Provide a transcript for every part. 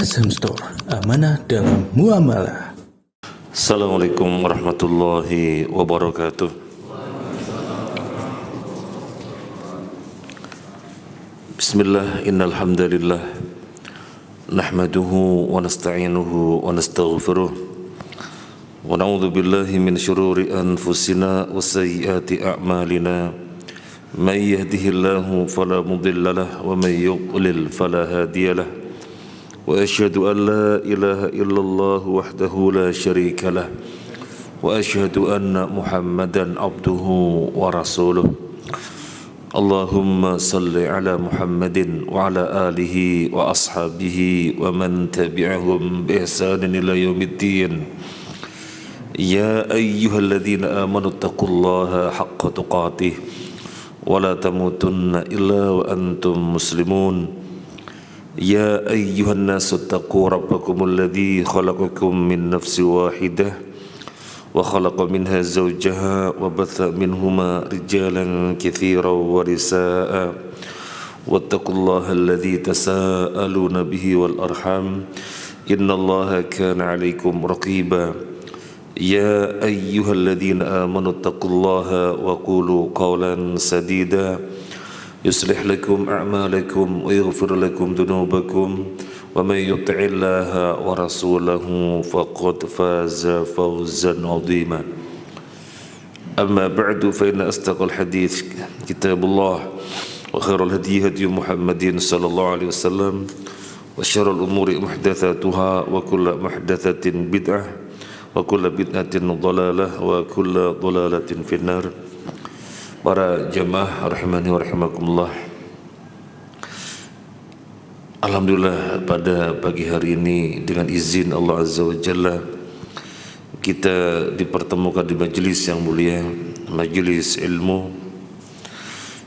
SM Store, amanah dalam muamalah. Assalamualaikum warahmatullahi wabarakatuh. Bismillah, innal hamdalillah nahmaduhu wa nasta'inuhu wa nastaghfiruh wa na'udzu billahi min syururi anfusina wa sayyiati a'malina. May yahdihillahu fala mudilla lahu wa may yudlil fala hadiya lahu. وأشهد أن لا إله إلا الله وحده لا شريك له وأشهد أن محمدا عبده ورسوله. اللهم صل على محمد وعلى آله وأصحابه ومن تبعهم بإحسان إلى يوم الدين. يا أيها الذين آمنوا اتقوا الله حق تقاته ولا تموتن إلا وأنتم مسلمون. يا أيها الناس اتقوا ربكم الذي خلقكم من نفس واحدة وخلق منها زوجها وبث منهما رجالا كثيرا ونساء واتقوا الله الذي تساءلون به والأرحام إن الله كان عليكم رقيبا. يا أيها الذين آمنوا اتقوا الله وقولوا قولا سديدا يصلح لكم أعمالكم ويغفر لكم ذنوبكم ومن يطع الله ورسوله فقد فاز فوزا عظيما. أما بعد فإن أصدق الحديث كتاب الله وخير الهدي هدي محمد صلى الله عليه وسلم وشر الأمور محدثاتها وكل محدثة بدعة وكل بدعة ضلالة وكل ضلالة في النار. Para jamaah rahimani wa rahimakumullah, alhamdulillah pada pagi hari ini dengan izin Allah Azza wa Jalla kita dipertemukan di majelis yang mulia, majelis ilmu,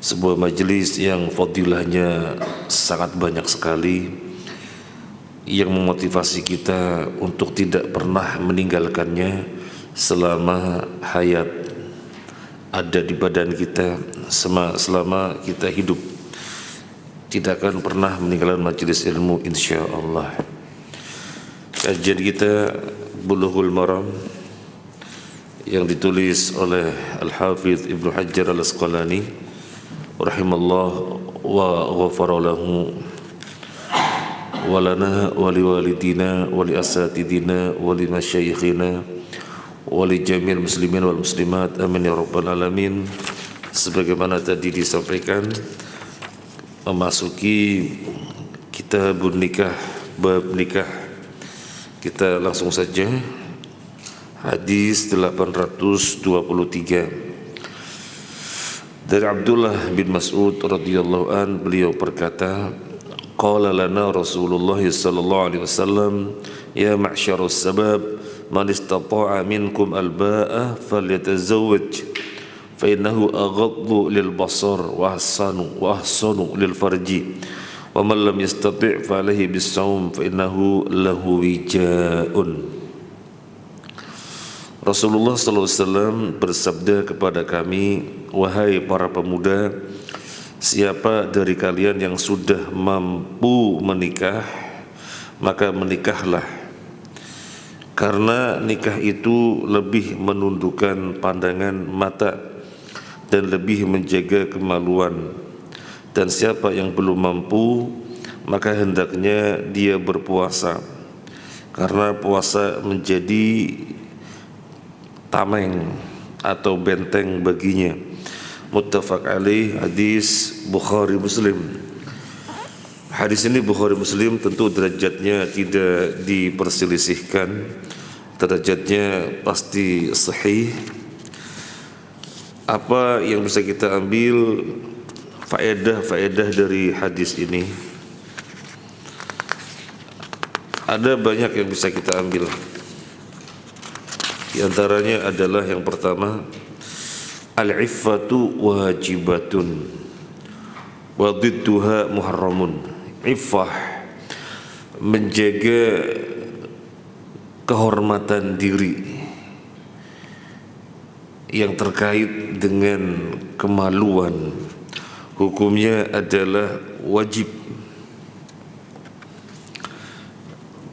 sebuah majelis yang fadilahnya sangat banyak sekali, yang memotivasi kita untuk tidak pernah meninggalkannya selama hayat ada di badan kita, selama kita hidup. Tidak akan pernah meninggalkan majelis ilmu insyaallah. Kajian kita Bulughul Maram yang ditulis oleh Al-Hafidz Ibnu Hajar Al-Asqalani rahimallah wa ghafara lahu wa lana wa liwalidina wa li asatidina wa li masyayikhina wali jami'il muslimin wal muslimat amin ya rabbal alamin. Sebagaimana tadi disampaikan, memasuki kitabun nikah, bab nikah, kita langsung saja hadis 823 dari Abdullah bin Mas'ud radhiyallahu an, beliau berkata, qala lana Rasulullah sallallahu alaihi wasallam, ya ma'syarus sabab man istata'a minkum al-ba'a falyatazawwaj fa innahu aghaddu lil basar wa ahsanu lil farji wa man lam yastati' fa alayhi bis-shaum fa innahu lahu wijaa'un. Rasulullah sallallahu alaihi wasallam bersabda kepada kami, wahai para pemuda, siapa dari kalian yang sudah mampu menikah, maka menikahlah. Karena nikah itu lebih menundukkan pandangan mata dan lebih menjaga kemaluan. Dan siapa yang belum mampu, maka hendaknya dia berpuasa, karena puasa menjadi tameng atau benteng baginya. Muttafaq alaih, hadis Bukhari Muslim. Hadis ini Bukhari Muslim tentu derajatnya tidak diperselisihkan, derajatnya pasti sahih. Apa yang bisa kita ambil faedah dari hadis ini? Ada banyak yang bisa kita ambil. Di antaranya adalah yang pertama, al-iffatu wajibatun wa didduha muharramun. Iffah, menjaga kehormatan diri yang terkait dengan kemaluan, hukumnya adalah wajib.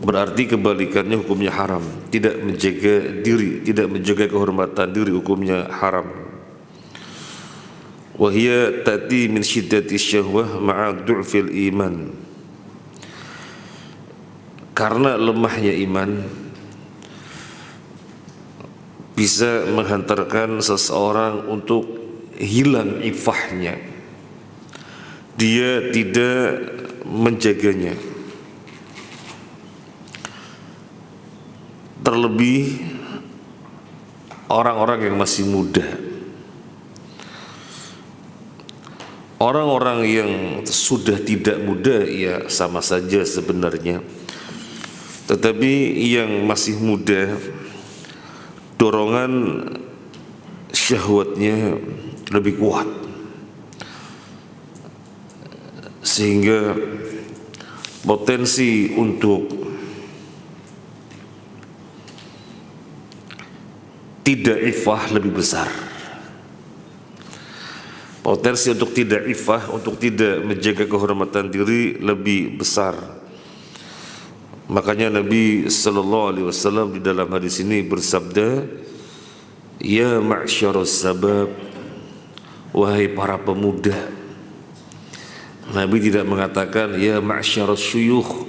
berarti kebalikannya hukumnya haram. Tidak menjaga diri, tidak menjaga kehormatan diri, hukumnya haram. Wa hiya ta'ti min syiddati syahwah ma'a du'fil iman. Karena lemahnya iman bisa menghantarkan seseorang untuk hilang ifahnya. Dia tidak menjaganya. Terlebih orang-orang yang masih muda. Orang-orang yang sudah tidak muda ya sama saja sebenarnya. Tetapi yang masih muda, dorongan syahwatnya lebih kuat, sehingga potensi untuk tidak ifah lebih besar. Potensi untuk tidak ifah, untuk tidak menjaga kehormatan diri lebih besar. Makanya Nabi SAW di dalam hadis ini bersabda, ya ma'syarus sabab, wahai para pemuda. Nabi tidak mengatakan ya ma'syarus syuyukh,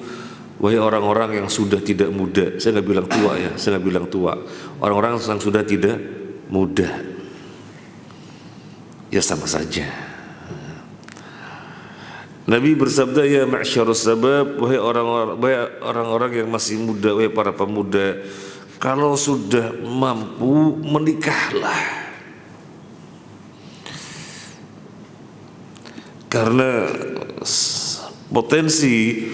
wahai orang-orang yang sudah tidak muda. Saya nggak bilang tua ya, saya nggak bilang tua. Orang-orang yang sudah tidak muda, ya sama saja. Nabi bersabda ya ma'syarus sabab, wahai orang-orang yang masih muda, wahai para pemuda, kalau sudah mampu menikahlah. Karena potensi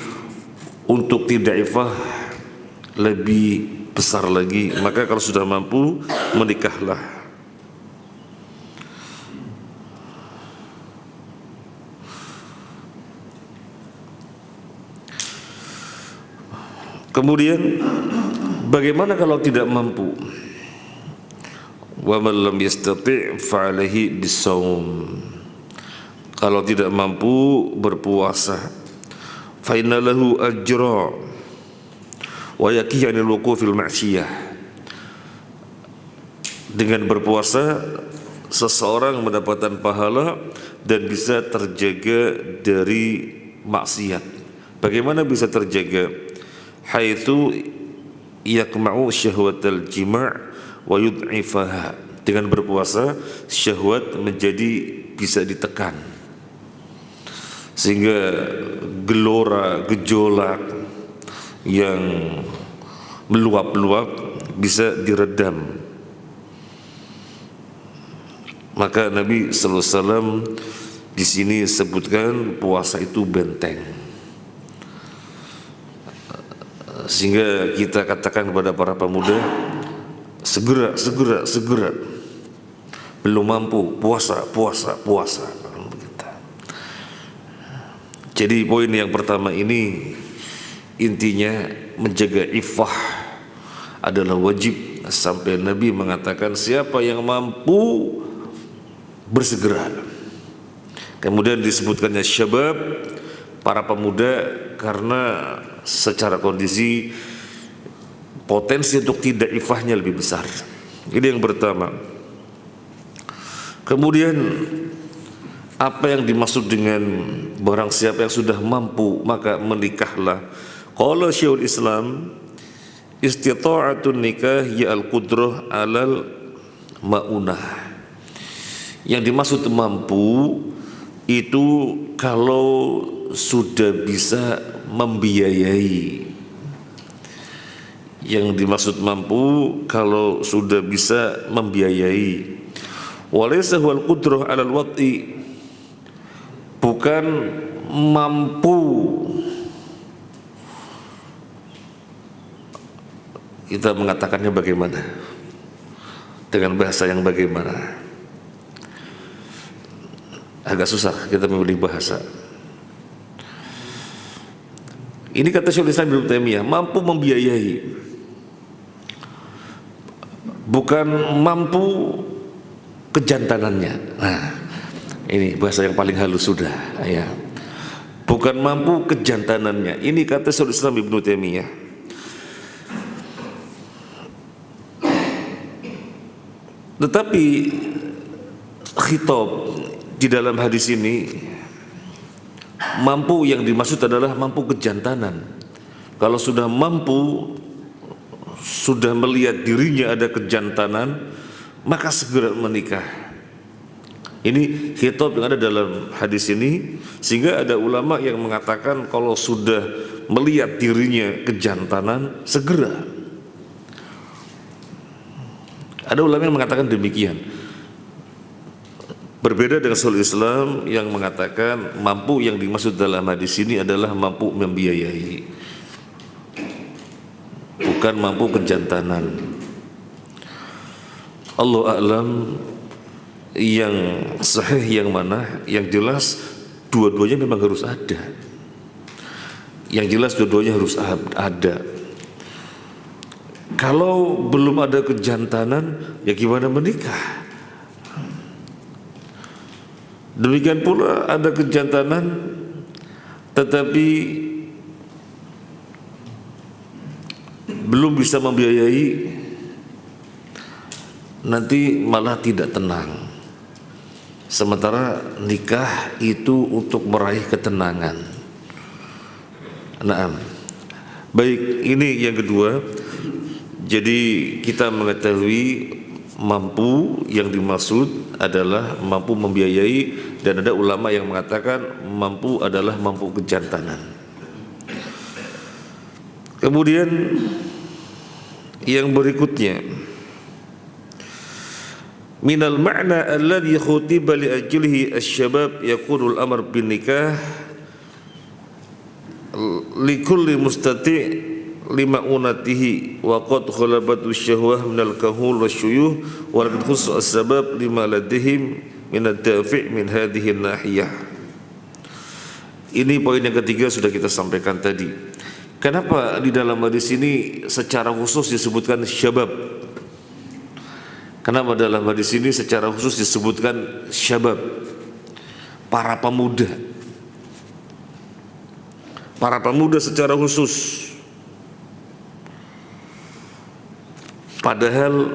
untuk tidak ifah lebih besar lagi, maka kalau sudah mampu menikahlah. Kemudian bagaimana kalau tidak mampu? Wa man lam yastati' fa 'alaihi bisawm. Kalau tidak mampu berpuasa, fa inna lahu ajra wa yakiyani al-wuqufil ma'siyah. Dengan berpuasa seseorang mendapatkan pahala dan bisa terjaga dari maksiat. Bagaimana bisa terjaga? Haitsu yakma'u syahwatal jima' wa yud'ifaha. Dengan berpuasa syahwat menjadi bisa ditekan, sehingga gelora gejolak yang meluap-luap bisa diredam. Maka Nabi sallallahu alaihi wasallam di sini sebutkan puasa itu benteng. Sehingga kita katakan kepada para pemuda, segera. Belum mampu, puasa. Jadi poin yang pertama ini intinya menjaga ifah adalah wajib, sampai Nabi mengatakan siapa yang mampu bersegera. Kemudian disebutkannya syabab, para pemuda, karena secara kondisi potensi untuk tidak ifahnya lebih besar. Ini yang pertama. Kemudian apa yang dimaksud dengan barang siapa yang sudah mampu maka menikahlah? Qala Syekhul Islam, istita'atun nikah ya al-qudrah alal ma'unah. Yang dimaksud mampu itu kalau sudah bisa membiayai. Yang dimaksud mampu kalau sudah bisa membiayai. Walaysa huwal qudrah 'alal wad'i, bukan mampu. Kita mengatakannya bagaimana? Dengan bahasa yang bagaimana? Agak susah kita memilih bahasa. Ini kata Syekhul Islam Ibnu Taimiyah, mampu membiayai, bukan mampu kejantanannya. Nah, ini bahasa yang paling halus sudah ya. Bukan mampu kejantanannya. Ini kata Syekhul Islam Ibnu Taimiyah. Tetapi khitab di dalam hadis ini, mampu yang dimaksud adalah mampu kejantanan. Kalau sudah mampu, sudah melihat dirinya ada kejantanan, maka segera menikah. Ini khitab yang ada dalam hadis ini, sehingga ada ulama yang mengatakan kalau sudah melihat dirinya kejantanan, segera. Ada ulama yang mengatakan demikian. Berbeda dengan Sheikhul Islam yang mengatakan mampu yang dimaksud dalam hadis ini adalah mampu membiayai, bukan mampu kejantanan. Allah a'lam yang sahih yang mana. Yang jelas dua-duanya memang harus ada. Yang jelas dua-duanya harus ada. Kalau belum ada kejantanan, ya gimana menikah? Demikian pula ada kejantanan tetapi belum bisa membiayai, nanti malah tidak tenang. Sementara nikah itu untuk meraih ketenangan. Naam. Baik, ini yang kedua. Jadi kita mengetahui mampu yang dimaksud adalah mampu membiayai, dan ada ulama yang mengatakan mampu adalah mampu kejantanan. Kemudian yang berikutnya, minal ma'na alladhi khutiba li ajlihi asy-syabab yakunu al-amr bin nikah li kulli mustati' lima unatihi wa qad khalabatu syahwah minal kahul wasyuyuh wa laqad khusus as-sabab lima ladihim min ad-dafi' min hadhihi an-nahiyah. Ini poin yang ketiga sudah kita sampaikan tadi. Kenapa di dalam hadis ini secara khusus disebutkan syabab? Kenapa dalam hadis ini secara khusus disebutkan syabab? Para pemuda. Para pemuda secara khusus. Padahal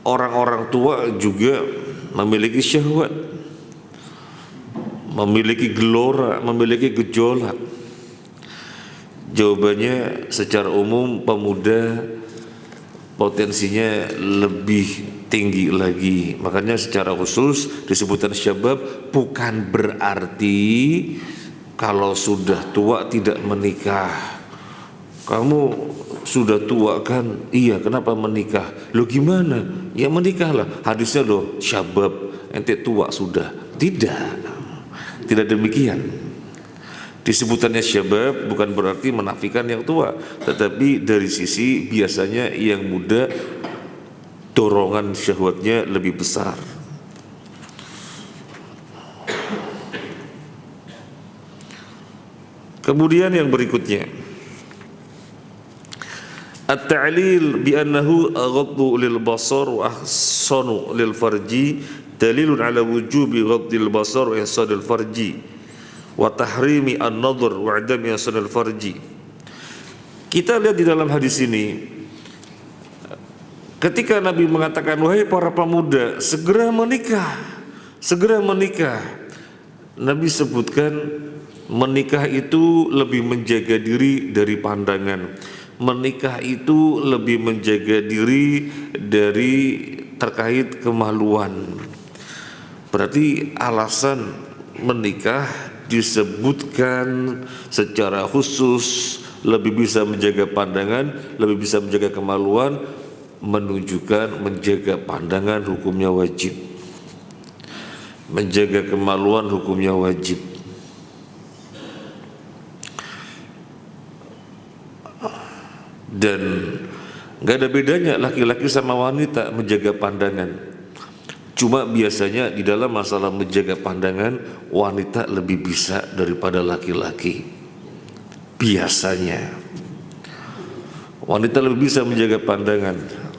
orang-orang tua juga memiliki syahwat, memiliki gelora, memiliki gejolak. Jawabannya secara umum pemuda potensinya lebih tinggi lagi. Makanya secara khusus disebutkan syabab, bukan berarti kalau sudah tua tidak menikah. Kamu sudah tua kan? Iya, kenapa menikah? Lo gimana? Ya menikahlah. Hadisnya loh syabab, ente tua sudah. Tidak demikian. Disebutannya syabab bukan berarti menafikan yang tua, tetapi dari sisi biasanya yang muda dorongan syahwatnya lebih besar. Kemudian yang berikutnya, at-ta'lil bi annahu aghaddu lil basar wa ahsanu lil farji dalilun ala wujubi ghaddil basar wa ihsanil farji wa tahrimi an-nadhr wa adami ihsanil farji. Kita lihat di dalam hadis ini, ketika Nabi mengatakan wahai para pemuda segera menikah, Nabi sebutkan menikah itu lebih menjaga diri dari pandangan. Menikah itu lebih menjaga diri dari terkait kemaluan. Berarti alasan menikah disebutkan secara khusus lebih bisa menjaga pandangan, lebih bisa menjaga kemaluan, menunjukkan menjaga pandangan hukumnya wajib, menjaga kemaluan hukumnya wajib. Dan gak ada bedanya laki-laki sama wanita menjaga pandangan. Cuma biasanya di dalam masalah menjaga pandangan, wanita lebih bisa daripada laki-laki. Biasanya wanita lebih bisa menjaga pandangan,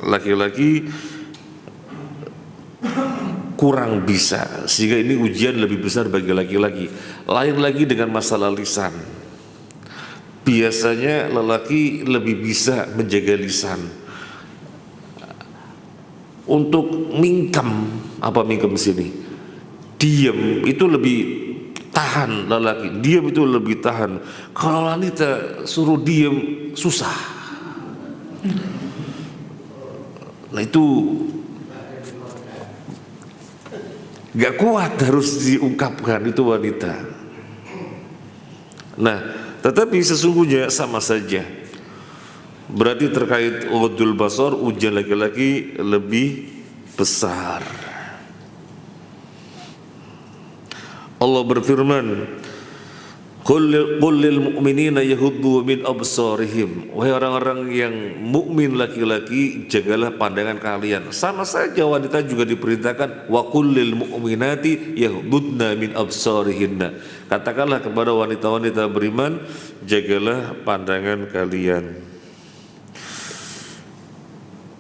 laki-laki kurang bisa. Sehingga ini ujian lebih besar bagi laki-laki. Lain lagi dengan masalah lisan. Biasanya lelaki lebih bisa menjaga lisan. untuk mingkem. Apa mingkem sini? Diam itu lebih tahan lelaki. Diam itu lebih tahan. Kalau wanita suruh diam susah. Nah itu gak kuat, harus diungkapkan itu wanita. Nah tetapi sesungguhnya sama saja. Berarti terkait ghadul basar, ujian laki-laki lebih besar. Allah berfirman, Qul lil mu'minina yaghuddu min absarihim. Wahai orang-orang yang mukmin laki-laki, jagalah pandangan kalian. Sama saja wanita juga diperintahkan, wa qul lil mu'minati yaghuddna min absarihinna. Katakanlah kepada wanita-wanita beriman, jagalah pandangan kalian.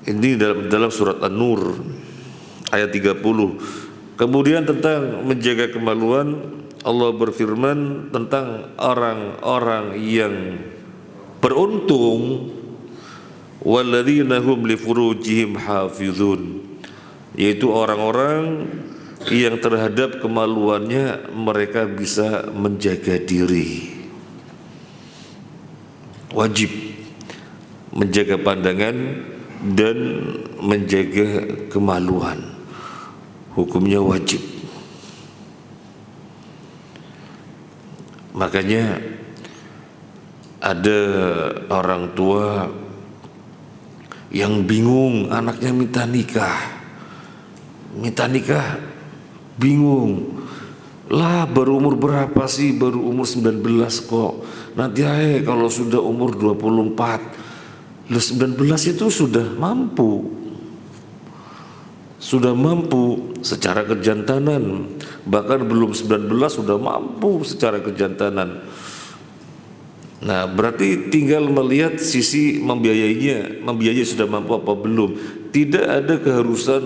Ini dalam surat An-Nur ayat 30. Kemudian tentang menjaga kemaluan, Allah berfirman tentang orang-orang yang beruntung, walladzina hum li furujihim hafizun, yaitu orang-orang yang terhadap kemaluannya mereka bisa menjaga diri. Wajib menjaga pandangan dan menjaga kemaluan, hukumnya wajib. Makanya ada orang tua yang bingung anaknya minta nikah, bingung lah, baru umur berapa sih, baru umur 19 kok, nanti aja kalau sudah umur 24. 19 itu sudah mampu secara kejantanan, bahkan belum 19 sudah mampu secara kejantanan. Nah berarti tinggal melihat sisi membiayai sudah mampu apa belum. Tidak ada keharusan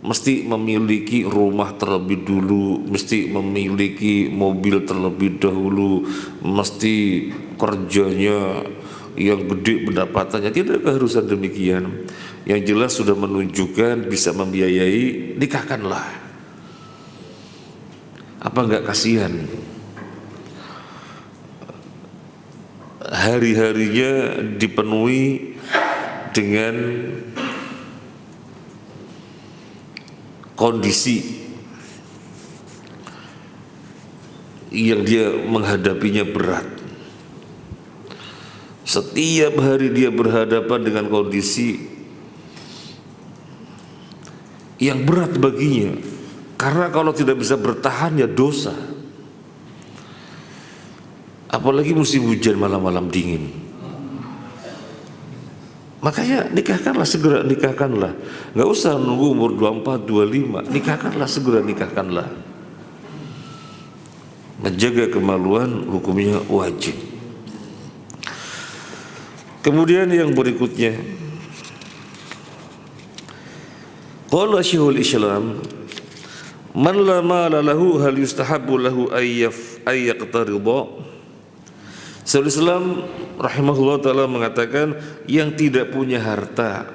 mesti memiliki rumah terlebih dulu, mesti memiliki mobil terlebih dahulu, mesti kerjanya yang gede pendapatannya. Tidak keharusan demikian. Yang jelas sudah menunjukkan bisa membiayai, nikahkanlah. Apa enggak kasihan? Hari-harinya dipenuhi dengan kondisi yang dia menghadapinya berat. Setiap hari dia berhadapan dengan kondisi yang berat baginya, karena kalau tidak bisa bertahan ya dosa. Apalagi musim hujan, malam-malam dingin. Makanya nikahkanlah, segera nikahkanlah. Gak usah nunggu umur 24, 25. Nikahkanlah, segera nikahkanlah. Menjaga kemaluan hukumnya wajib. Kemudian yang berikutnya, qala Syekhul Islam, man la mala lahu hal yustahabbu lahu ayyaqtarida. Syekhul Islam rahimahullah taala mengatakan, yang tidak punya harta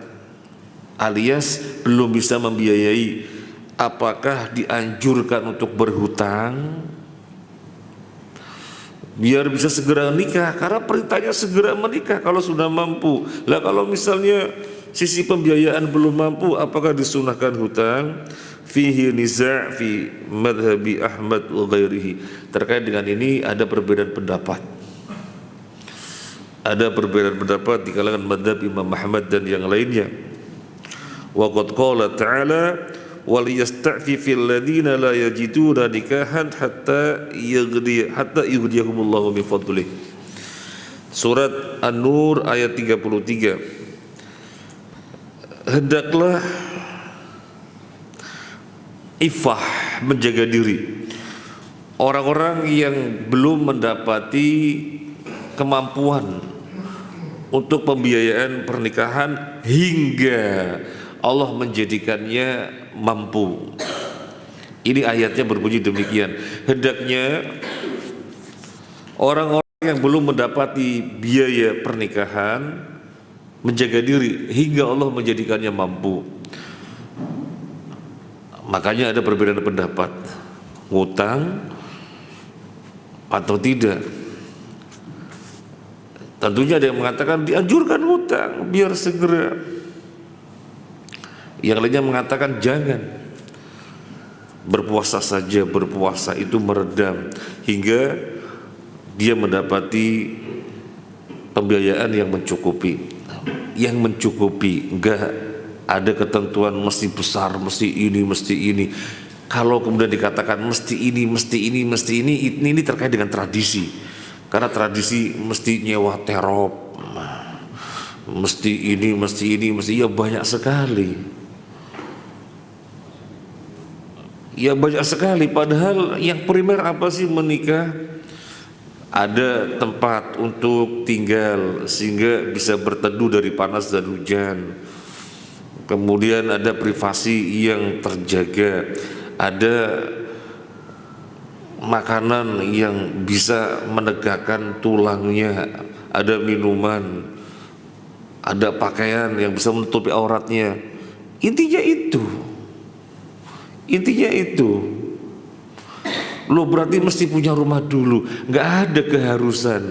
alias belum bisa membiayai, apakah dianjurkan untuk berhutang biar bisa segera nikah? Karena perintahnya segera menikah kalau sudah mampu. Lah kalau misalnya sisi pembiayaan belum mampu, apakah disunahkan hutang? Fihi niza' fi madhabi Ahmad wa ghairihi. Terkait dengan ini ada perbedaan pendapat. Ada perbedaan pendapat di kalangan madhab Imam Ahmad dan yang lainnya. Wa qad qala ta'ala wal yasta'fifil ladzina la yajiduna nikahan hatta yughniyahumullahu min fadlih. Surat An-Nur ayat 33. Hendaklah ifah, menjaga diri orang-orang yang belum mendapati kemampuan untuk pembiayaan pernikahan hingga Allah menjadikannya mampu. Ini ayatnya berbunyi demikian. Hendaknya orang-orang yang belum mendapati biaya pernikahan menjaga diri hingga Allah menjadikannya mampu. Makanya ada perbedaan pendapat, ngutang atau tidak. Tentunya ada yang mengatakan dianjurkan ngutang biar segera. Yang lainnya mengatakan jangan, berpuasa saja, berpuasa itu meredam hingga dia mendapati pembiayaan yang mencukupi. Yang mencukupi, enggak ada ketentuan mesti besar, mesti ini. Kalau kemudian dikatakan mesti ini terkait dengan tradisi. Karena tradisi mesti nyewa terop, mesti ini, ya banyak sekali. Ya banyak sekali, padahal yang primer apa sih menikah? Ada tempat untuk tinggal sehingga bisa berteduh dari panas dan hujan. Kemudian ada privasi yang terjaga, ada makanan yang bisa menegakkan tulangnya, ada minuman, ada pakaian yang bisa menutupi auratnya. Intinya itu. Lo berarti mesti punya rumah dulu. Nggak ada keharusan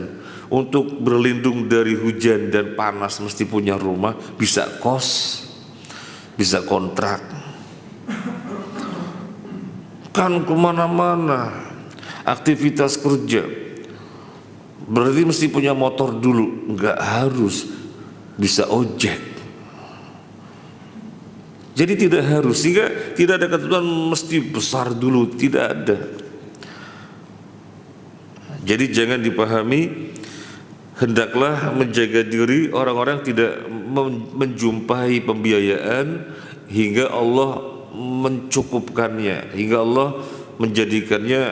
untuk berlindung dari hujan dan panas mesti punya rumah. Bisa kos, bisa kontrak, kan kemana-mana aktivitas kerja berarti mesti punya motor dulu. Nggak harus, bisa ojek. Jadi tidak harus, sehingga tidak ada ketentuan mesti besar dulu, tidak ada. Jadi jangan dipahami, hendaklah menjaga diri orang-orang tidak menjumpai pembiayaan hingga Allah mencukupkannya, hingga Allah menjadikannya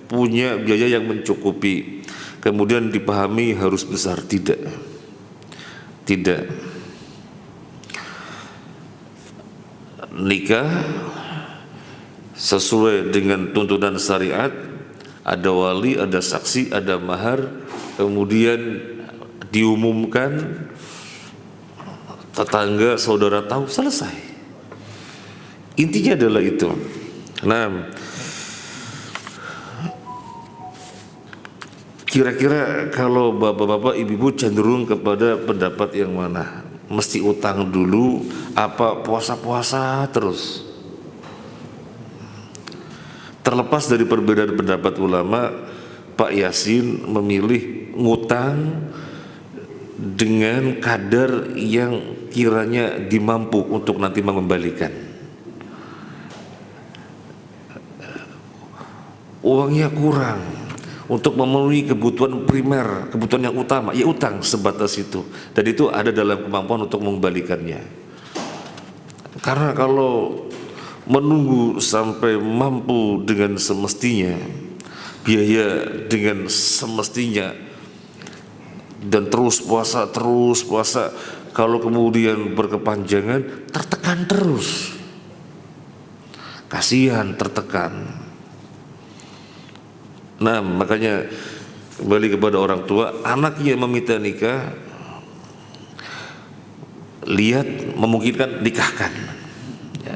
punya biaya yang mencukupi. Kemudian dipahami harus besar, tidak. Nikah sesuai dengan tuntunan syariat, ada wali, ada saksi, ada mahar, kemudian diumumkan, tetangga, saudara tahu, selesai. Intinya adalah itu. Nah, kira-kira kalau bapak-bapak, ibu-ibu cenderung kepada pendapat yang mana? Mesti utang dulu, apa puasa-puasa terus? Terlepas dari perbedaan pendapat ulama, Pak Yasin memilih ngutang dengan kadar yang kiranya dimampu untuk nanti mengembalikan. Uangnya kurang untuk memenuhi kebutuhan primer, kebutuhan yang utama, ya utang sebatas itu. Dan itu ada dalam kemampuan untuk mengembalikannya. Karena kalau menunggu sampai mampu dengan semestinya, biaya dengan semestinya, dan terus puasa, kalau kemudian berkepanjangan, tertekan terus. Kasihan, tertekan. Nah, makanya kembali kepada orang tua, anaknya meminta nikah, lihat memungkinkan,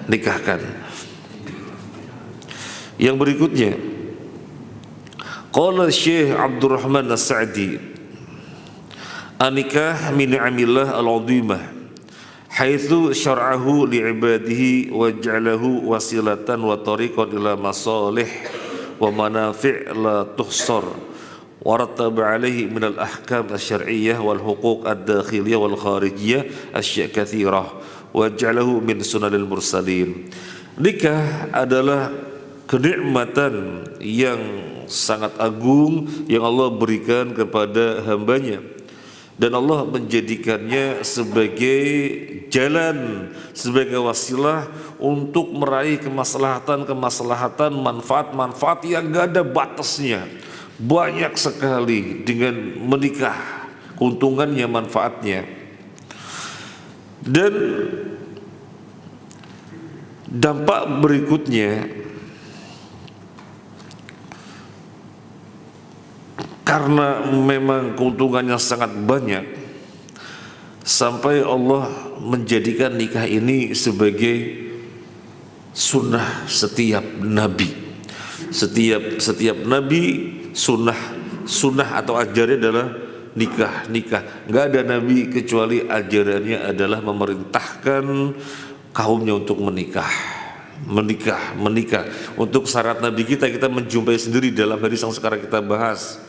nikahkan. Yang berikutnya, qala Syekh Abdurrahman As-Sa'di, anikah min ni'amillah al-'azimah haitsu syar'ahu li'ibadihi wa ja'alahu wasilatan wa tariqan ila masalih wa manafi' la tuhsar wa rattaba alaihi min al-ahkam asy-syar'iyyah wal huquq ad-dakhiliyyah wal kharijiyah asya' katsirah wa ja'alahu min sunanil mursalin. Nikah adalah kenikmatan yang sangat agung yang Allah berikan kepada hambanya, dan Allah menjadikannya sebagai jalan, sebagai wasilah untuk meraih kemaslahatan, manfaat yang gak ada batasnya, banyak sekali dengan menikah, keuntungannya, manfaatnya. Dan dampak berikutnya, karena memang keuntungannya sangat banyak, sampai Allah menjadikan nikah ini sebagai sunnah setiap nabi. Setiap nabi sunnah atau ajarannya adalah nikah. Nggak ada nabi kecuali ajarannya adalah memerintahkan kaumnya untuk menikah. Untuk syarat nabi kita menjumpai sendiri dalam hadis yang sekarang kita bahas.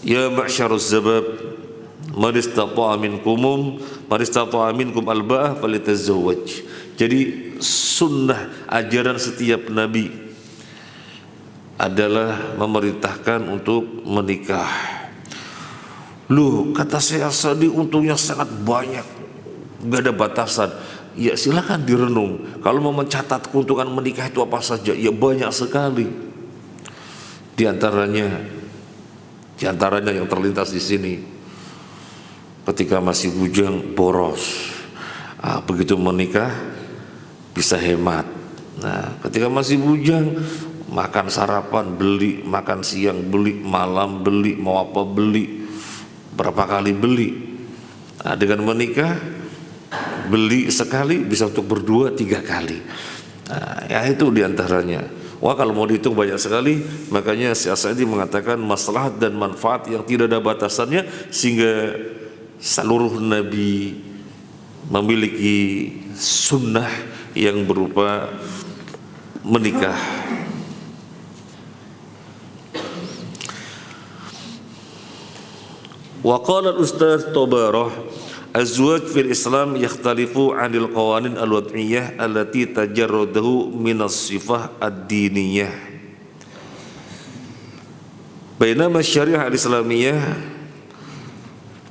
Ya ma'syaruz zabab man istata'a minkum alba'ah falitazawwaj. Jadi sunnah ajaran setiap nabi adalah memerintahkan untuk menikah. Loh, kata Syekh As-Sa'di untungnya sangat banyak, gak ada batasan. Ya silakan direnung. Kalau mau mencatat keuntungan menikah itu apa saja, ya banyak sekali. Di antaranya yang terlintas di sini, ketika masih bujang boros, begitu menikah bisa hemat. Nah, ketika masih bujang makan sarapan beli, makan siang beli, malam beli, mau apa beli, berapa kali beli. Nah, dengan menikah beli sekali bisa untuk berdua 3 kali. Nah, ya itu diantaranya. Wah, kalau mau dihitung banyak sekali. Makanya Syekh As-Sa'di mengatakan maslahat dan manfaat yang tidak ada batasannya, sehingga seluruh nabi memiliki sunnah yang berupa menikah. Wa qala al-Ustaz Tabarah, azwaj fil Islam yakhtalifu 'anil qawanin al-wad'iyyah allati tajarradahu min as-sifah ad-diniyah. Bainama syariah al-islamiyah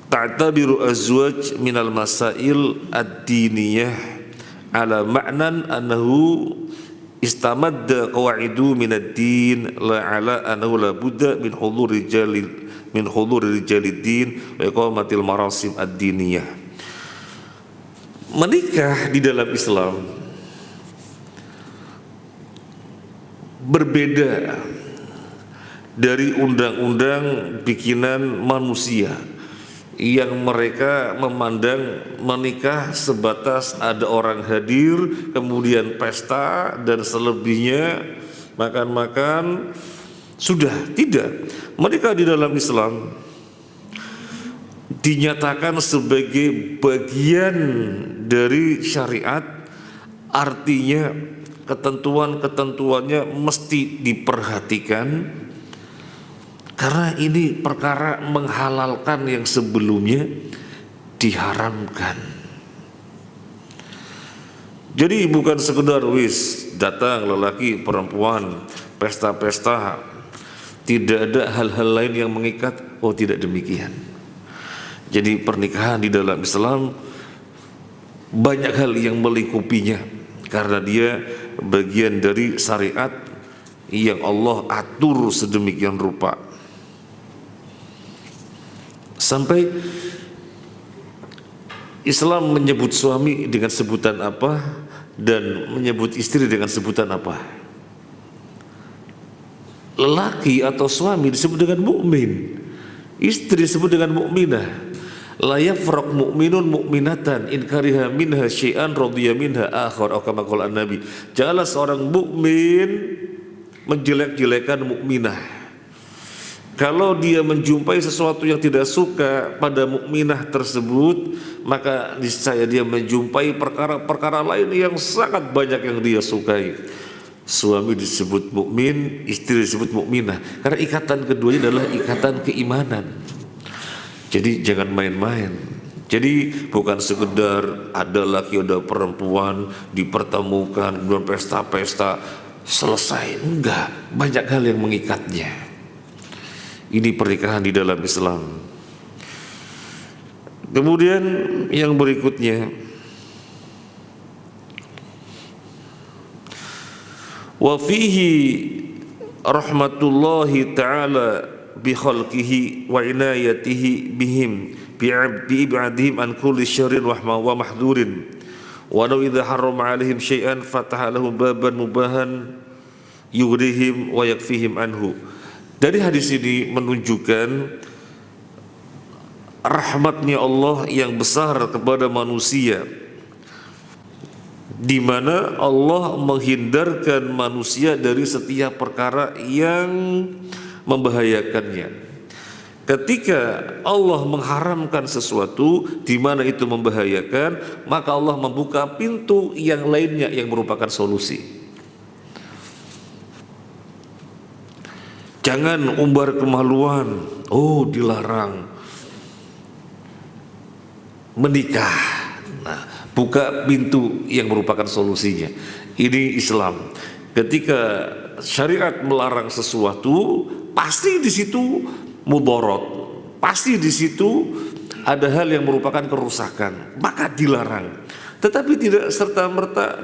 ta'tabiru azwaj min al-masail ad-diniyah ala ma'nan annahu istamadda qawaidu min ad-din la ala annahu la budda min hudur rijalid-din wa iqamatil marasim ad-diniyah. Menikah di dalam Islam berbeda dari undang-undang bikinan manusia yang mereka memandang menikah sebatas ada orang hadir, kemudian pesta, dan selebihnya makan-makan sudah. Tidak. Menikah di dalam Islam dinyatakan sebagai bagian dari syariat, artinya ketentuan-ketentuannya mesti diperhatikan, karena ini perkara menghalalkan yang sebelumnya diharamkan. Jadi bukan sekedar datang lelaki perempuan pesta-pesta, tidak ada hal-hal lain yang mengikat. Oh, tidak demikian. Jadi pernikahan di dalam Islam banyak hal yang melingkupinya, karena dia bagian dari syariat yang Allah atur sedemikian rupa. Sampai Islam menyebut suami dengan sebutan apa dan menyebut istri dengan sebutan apa. Lelaki atau suami disebut dengan mukmin, istri disebut dengan mukminah. La yafraq mu'minun mu'minatan in kariha minha syai'an radiya minha akhar, atau kama qala Nabi. Janganlah seorang mukmin menjelek-jelekan mukminah. Kalau dia menjumpai sesuatu yang tidak suka pada mukminah tersebut, maka niscaya dia menjumpai perkara-perkara lain yang sangat banyak yang dia sukai. Suami disebut mukmin, istri disebut mukminah, karena ikatan keduanya adalah ikatan keimanan. Jadi jangan main-main. Jadi bukan sekedar ada laki ada perempuan dipertemukan kemudian pesta-pesta selesai, enggak, banyak hal yang mengikatnya. Ini pernikahan di dalam Islam. Kemudian yang berikutnya, wa fihi rahmatullahi ta'ala bi khalqihi wa inayatihi bihim bi ibadihim an kulli syarrin wa mahdhurin wa law idza harrama alaihim syai'an fataha lahum baban mubahan yughrihim wa yakfihim anhu. Dari hadis ini menunjukkan rahmatnya Allah yang besar kepada manusia, di mana Allah menghindarkan manusia dari setiap perkara yang membahayakannya. Ketika Allah mengharamkan sesuatu di mana itu membahayakan, maka Allah membuka pintu yang lainnya yang merupakan solusi. Jangan umbar kemaluan, oh dilarang. Menikah, nah, buka pintu yang merupakan solusinya. Ini Islam. Ketika syariat melarang sesuatu, pasti di situ mudarat, pasti di situ ada hal yang merupakan kerusakan, maka dilarang. Tetapi tidak serta-merta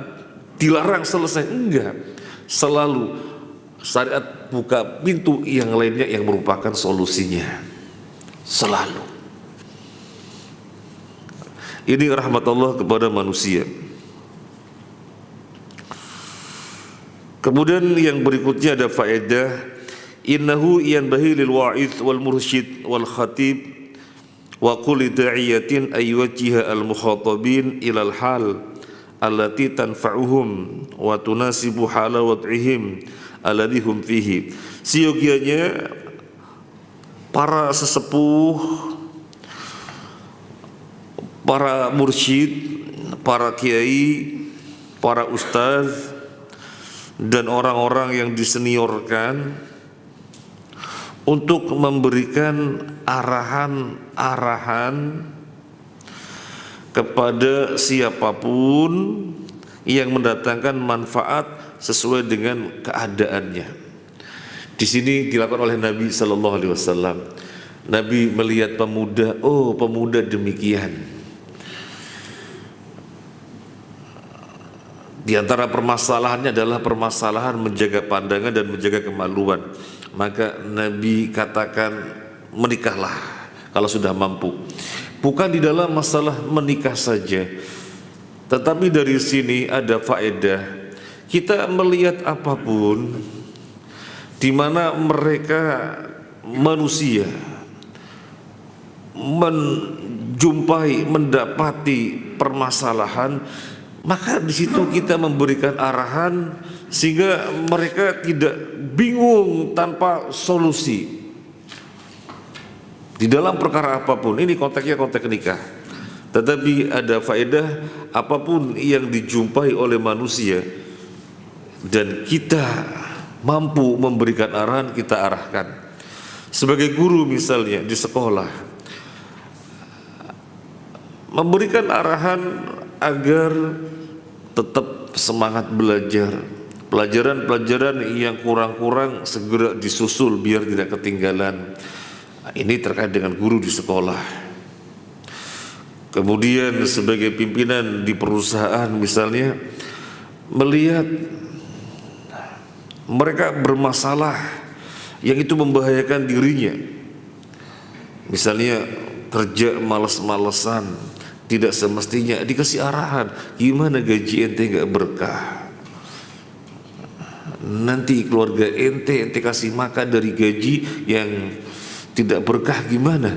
dilarang selesai, enggak. Selalu syariat buka pintu yang lainnya yang merupakan solusinya. Selalu. Ini rahmat Allah kepada manusia. Kemudian yang berikutnya ada faedah, innahu yanbahi lil wa'idh wal mursyid wal khatib wa kulli da'iyatin ayyujiha al mukhatabin ila al hal allati tanfa'uhum wa tunasibu hala wad'ihim alladhi hum fihi. Seyogianya para sesepuh, para mursyid, para kiai, para ustaz dan orang-orang yang diseniorkan untuk memberikan arahan-arahan kepada siapapun yang mendatangkan manfaat sesuai dengan keadaannya. Di sini dilakukan oleh Nabi Sallallahu Alaihi Wasallam. Nabi melihat pemuda, oh pemuda demikian. Di antara permasalahannya adalah permasalahan menjaga pandangan dan menjaga kemaluan. Maka Nabi katakan menikahlah kalau sudah mampu. Bukan di dalam masalah menikah saja, tetapi dari sini ada faedah. Kita melihat apapun di mana mereka manusia menjumpai, mendapati permasalahan, maka di situ kita memberikan arahan sehingga mereka tidak bingung tanpa solusi. Di dalam perkara apapun, ini konteksnya konteks nikah. Tetapi ada faedah, apapun yang dijumpai oleh manusia dan kita mampu memberikan arahan, kita arahkan. Sebagai guru misalnya di sekolah, memberikan arahan agar tetap semangat belajar. Pelajaran-pelajaran yang kurang-kurang segera disusul biar tidak ketinggalan. Ini terkait dengan guru di sekolah. Kemudian sebagai pimpinan di perusahaan misalnya, melihat mereka bermasalah yang itu membahayakan dirinya. Misalnya kerja malas-malesan, tidak semestinya dikasih arahan, gimana gaji ente gak berkah, nanti keluarga ente kasih makan dari gaji yang tidak berkah gimana.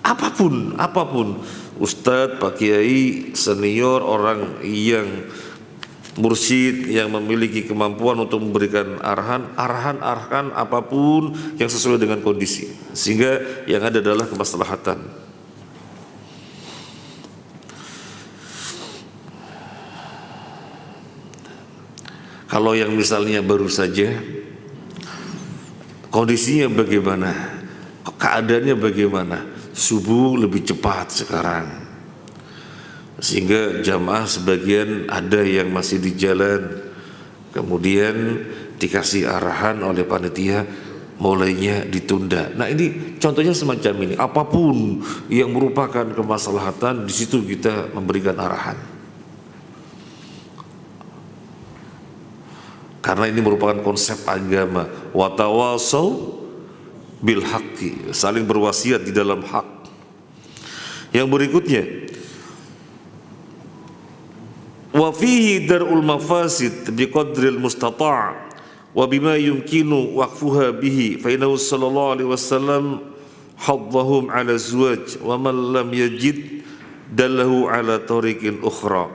Apapun ustadz, pak kiai, senior, orang yang mursyid yang memiliki kemampuan untuk memberikan arahan apapun yang sesuai dengan kondisi, sehingga yang ada adalah kemaslahatan. Kalau yang misalnya baru saja, kondisinya bagaimana, keadaannya bagaimana, subuh lebih cepat sekarang, sehingga jamaah sebagian ada yang masih di jalan, kemudian dikasih arahan oleh panitia mulainya ditunda. Nah ini contohnya semacam ini. Apapun yang merupakan kemaslahatan, di situ kita memberikan arahan. Karena ini merupakan konsep agama, watawasau bil haqqi, saling berwasiat di dalam hak. Yang berikutnya, wa fihi dar'ul mafasid biqadril mustata' wa bima yumkinu waqfuha bihi fa innahu sallallahu alaihi wasallam haddahum ala azwaj wa man lam yajid dallahu ala tariqin ukhra.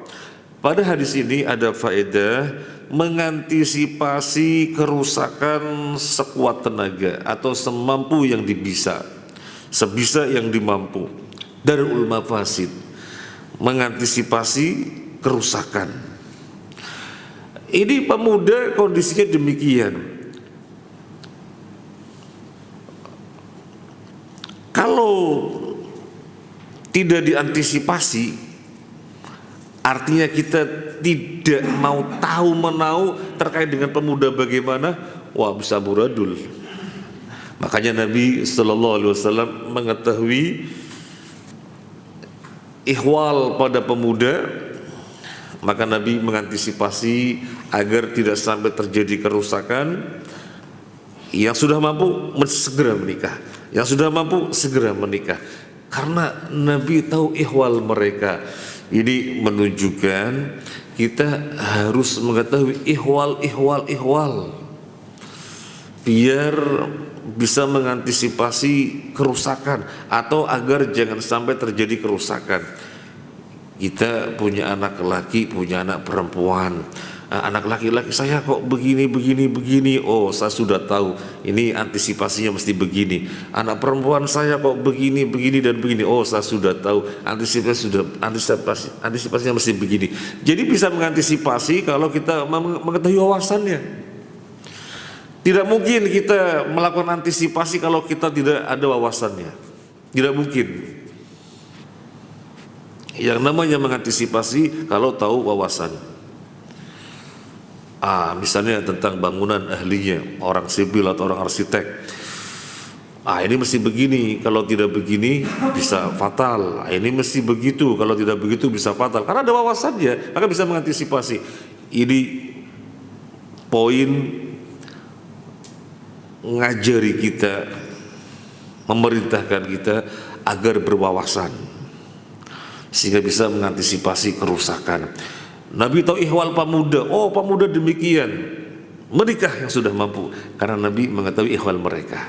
Pada hadis ini ada faedah mengantisipasi kerusakan sekuat tenaga atau semampu yang dibisa, sebisa yang dimampu. Darul mafasid, mengantisipasi kerusakan. Ini pemuda kondisinya demikian. Kalau tidak diantisipasi, artinya kita tidak mau tahu menau terkait dengan pemuda bagaimana, wah bisa buradul. Makanya Nabi Sallallahu Alaihi Wasallam mengetahui ihwal pada pemuda, maka Nabi mengantisipasi agar tidak sampai terjadi kerusakan. Yang sudah mampu segera menikah, yang sudah mampu segera menikah, karena Nabi tahu ihwal mereka. Ini menunjukkan kita harus mengetahui ihwal biar bisa mengantisipasi kerusakan atau agar jangan sampai terjadi kerusakan. Kita punya anak laki, punya anak perempuan. Anak laki-laki saya kok begini. Oh, saya sudah tahu ini antisipasinya mesti begini. Anak perempuan saya kok begini dan begini. Oh, saya sudah tahu antisipasinya mesti begini. Jadi bisa mengantisipasi kalau kita mengetahui wawasannya. Tidak mungkin kita melakukan antisipasi kalau kita tidak ada wawasannya. Tidak mungkin. Yang namanya mengantisipasi kalau tahu wawasan. Misalnya tentang bangunan ahlinya, orang sipil atau orang arsitek. Ini mesti begini, kalau tidak begini bisa fatal. Ini mesti begitu, kalau tidak begitu bisa fatal. Karena ada wawasannya, maka bisa mengantisipasi. Ini poin ngajari kita, memerintahkan kita agar berwawasan, sehingga bisa mengantisipasi kerusakan. Nabi tahu ihwal pemuda. Oh, pemuda demikian, menikah yang sudah mampu, karena Nabi mengetahui ihwal mereka.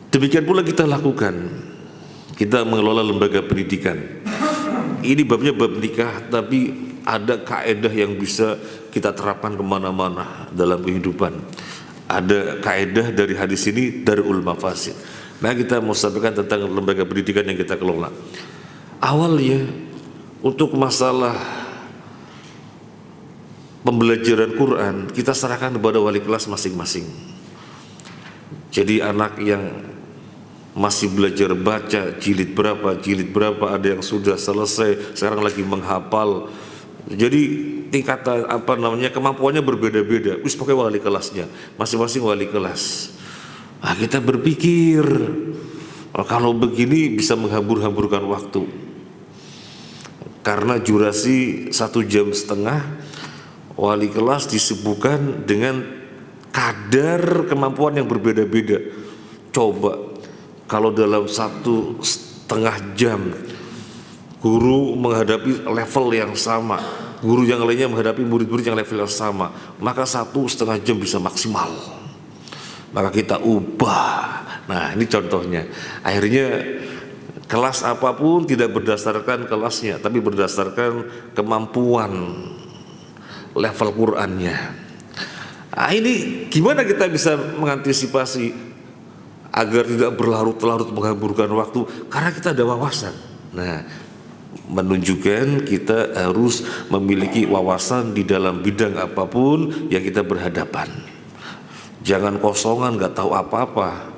Demikian pula kita lakukan. Kita mengelola lembaga pendidikan. Ini babnya bab nikah, tapi ada kaedah yang bisa kita terapkan kemana-mana dalam kehidupan. Ada kaedah dari hadis ini, darul mafasid. Nah, kita mau sampaikan tentang lembaga pendidikan yang kita kelola. Awalnya untuk masalah pembelajaran Quran kita serahkan kepada wali kelas masing-masing. Jadi anak yang masih belajar baca jilid berapa, ada yang sudah selesai, sekarang lagi menghafal. Jadi tingkatan kemampuannya berbeda-beda. Wis pakai wali kelasnya, masing-masing wali kelas. Kita berpikir kalau begini bisa menghambur-hamburkan waktu. Karena durasi 1,5 jam, wali kelas disibukkan dengan kadar kemampuan yang berbeda-beda. Coba kalau dalam 1,5 jam guru menghadapi level yang sama, guru yang lainnya menghadapi murid-murid yang level yang sama, maka 1,5 jam bisa maksimal. Maka kita ubah. Nah, ini contohnya. Akhirnya kelas apapun tidak berdasarkan kelasnya, tapi berdasarkan kemampuan level Qurannya. Ini gimana kita bisa mengantisipasi agar tidak berlarut-larut menghamburkan waktu? Karena kita ada wawasan. Nah, menunjukkan kita harus memiliki wawasan di dalam bidang apapun yang kita berhadapan. Jangan kosongan, nggak tahu apa-apa,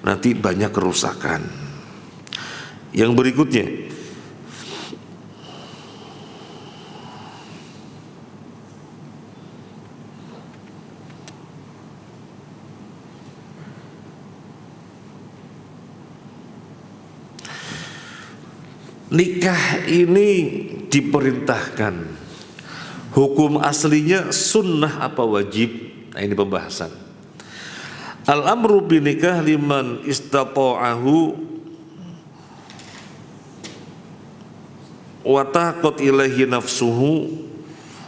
nanti banyak kerusakan. Yang berikutnya, nikah ini diperintahkan. Hukum aslinya sunnah apa wajib? Nah, ini pembahasan. Al-amru bin nikah liman istata'ahu wa taqat ilaihi nafsuhu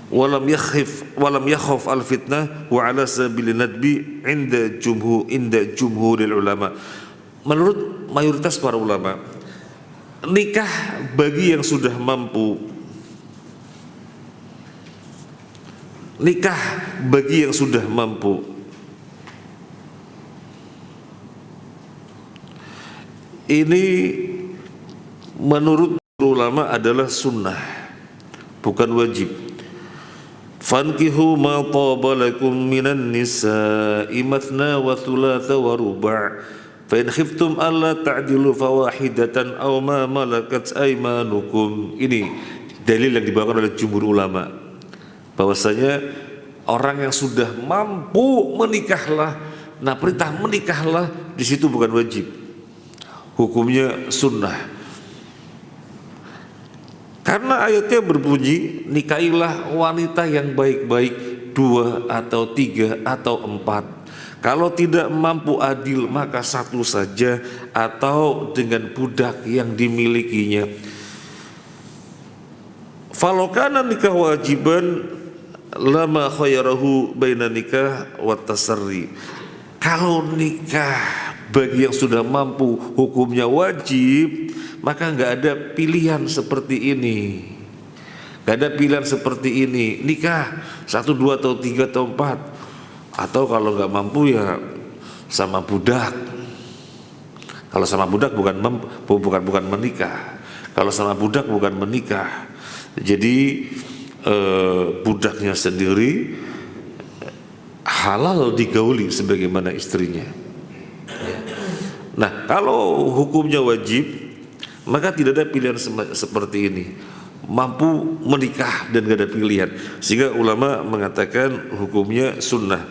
walam yakhaf al fitnah wa ala sabilin nadbi inda jumhuril ulama. Menurut mayoritas para ulama, nikah bagi yang sudah mampu, nikah bagi yang sudah mampu ini menurut ulama adalah sunnah, bukan wajib. Fankihu ma taba lakum minan nisa'i mathna wa thulatha wa ruba' fa in khiftum alla ta'dilu fawahidatan aw ma malakat aymanukum. Ini dalil yang dibawakan oleh jumhur ulama bahwasanya orang yang sudah mampu menikahlah. Nah, perintah menikahlah di situ bukan wajib, hukumnya sunnah. Karena ayatnya berbunyi, nikahilah wanita yang baik-baik 2 atau 3 atau 4. Kalau tidak mampu adil maka 1 saja atau dengan budak yang dimilikinya. Falokana nikah wajiban lama khayarahu baina nikah wa tasarri. Kalau nikah bagi yang sudah mampu hukumnya wajib, maka nggak ada pilihan seperti ini. Nggak ada pilihan seperti ini. Nikah 1, 2 atau 3 atau 4. Atau kalau nggak mampu ya sama budak. Kalau sama budak bukan menikah. Kalau sama budak bukan menikah. Jadi budaknya sendiri halal digauli sebagaimana istrinya. Nah, kalau hukumnya wajib, maka tidak ada pilihan seperti ini. Mampu menikah dan gak ada pilihan. Sehingga ulama mengatakan hukumnya sunnah.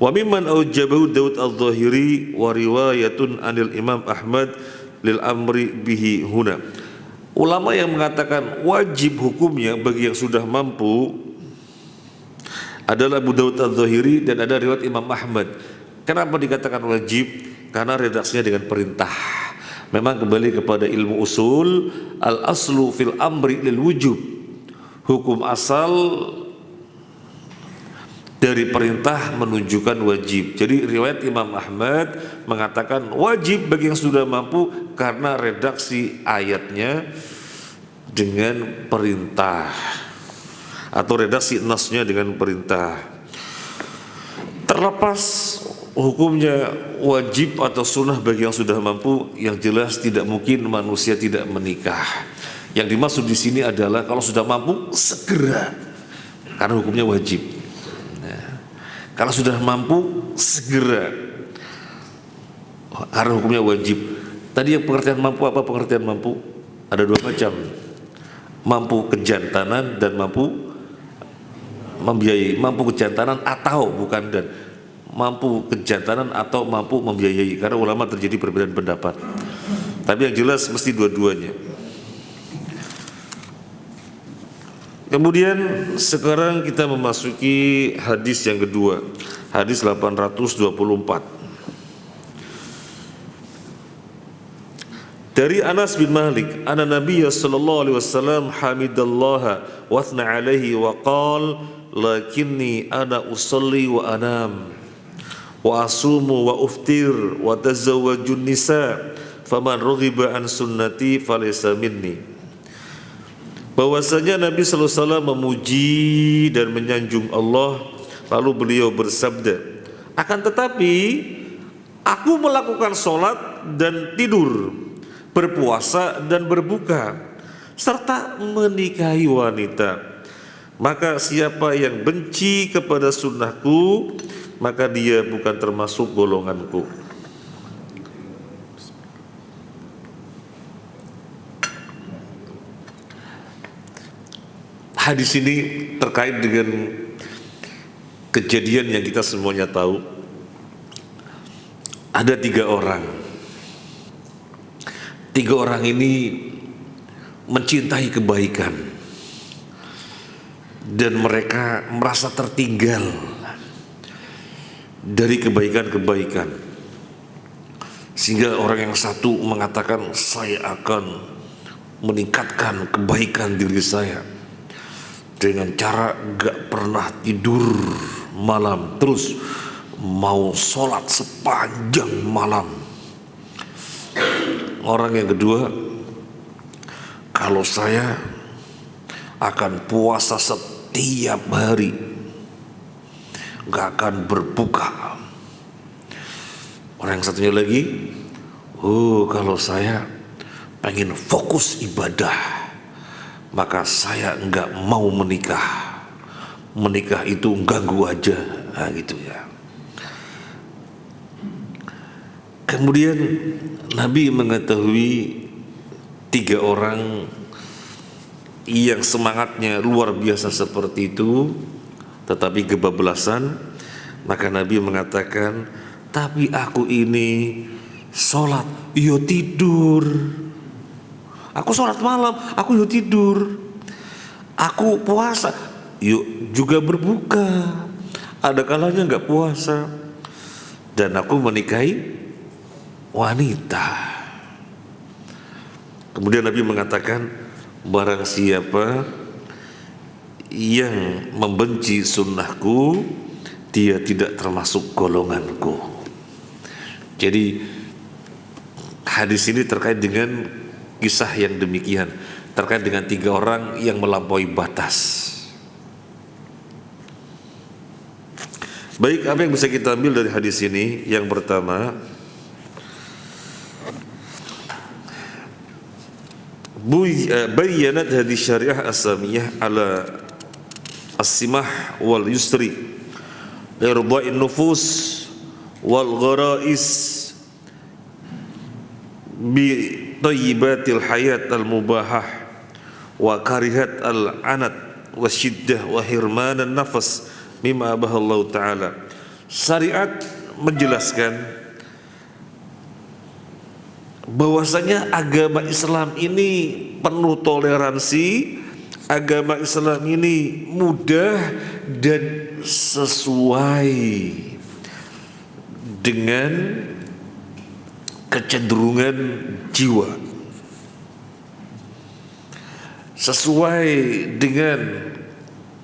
Wa mimman aujabahu Daud al-Zahiri wa riwayatun anil Imam Ahmad lil amri bihi huna. Ulama yang mengatakan wajib hukumnya bagi yang sudah mampu adalah Abu Daud al-Zahiri dan ada riwayat Imam Ahmad. Kenapa dikatakan wajib? Karena redaksinya dengan perintah. Memang kembali kepada ilmu usul, al-aslu fil amri lil wujub. Hukum asal dari perintah menunjukkan wajib. Jadi riwayat Imam Ahmad mengatakan wajib bagi yang sudah mampu karena redaksi ayatnya dengan perintah atau redaksi nasnya dengan perintah. Terlepas hukumnya wajib atau sunnah bagi yang sudah mampu, yang jelas tidak mungkin manusia tidak menikah. Yang dimaksud di sini adalah kalau sudah mampu segera, karena hukumnya wajib. Nah, kalau sudah mampu segera, karena hukumnya wajib. Tadi yang pengertian mampu apa? Pengertian mampu ada 2 macam. Mampu kejantanan dan mampu membiayai. Mampu kejantanan atau bukan dan mampu kejantanan atau mampu membiayai, karena ulama terjadi perbedaan pendapat. Tapi yang jelas mesti dua-duanya. Kemudian sekarang kita memasuki hadis yang kedua, hadis 824. Dari Anas bin Malik, anna Nabiy sallallahu alaihi wasallam hamidallaha wa athna alaihi wa qala lakinni ana usalli wa anam wa asumu wa uftir wa tazawwajun nisa faman raghiba an sunnati falaysa minni. Bahwasanya Nabi sallallahu alaihi wasallam memuji dan menyanjung Allah, lalu beliau bersabda, akan tetapi aku melakukan sholat dan tidur, berpuasa dan berbuka, serta menikahi wanita. Maka siapa yang benci kepada sunnahku, maka dia bukan termasuk golonganku. Hadis ini terkait dengan kejadian yang kita semuanya tahu. Ada 3 orang. 3 orang ini mencintai kebaikan dan mereka merasa tertinggal dari kebaikan-kebaikan, sehingga orang yang satu mengatakan, saya akan meningkatkan kebaikan diri saya, dengan cara gak pernah tidur malam, terus mau sholat sepanjang malam. Orang yang kedua, kalau saya akan puasa setiap hari, gak akan berbuka. Orang yang satunya lagi, kalau saya pengen fokus ibadah, maka saya nggak mau menikah. Menikah itu ganggu aja, gitu ya. Kemudian Nabi mengetahui 3 orang yang semangatnya luar biasa seperti itu, tetapi kebablasan. Maka Nabi mengatakan, tapi aku ini sholat, yo tidur. Aku sholat malam, aku yo tidur. Aku puasa, yo juga berbuka. Ada kalanya nggak puasa. Dan aku menikahi wanita. Kemudian Nabi mengatakan, barang siapa yang membenci sunnahku, dia tidak termasuk golonganku. Jadi hadis ini terkait dengan kisah yang demikian, terkait dengan 3 orang yang melampaui batas. Baik, apa yang bisa kita ambil dari hadis ini? Yang pertama, bayyanat hadis syariah as-samiyah ala as-simah wal yusri irda'in nufus wal gharais bi thayyibatil hayat al mubahah wa karihat al anat wa syiddah wa hirmanan nafas mimma abahallahu ta'ala. Syariat menjelaskan bahwasanya agama Islam ini penuh toleransi, agama Islam ini mudah dan sesuai dengan kecenderungan jiwa, sesuai dengan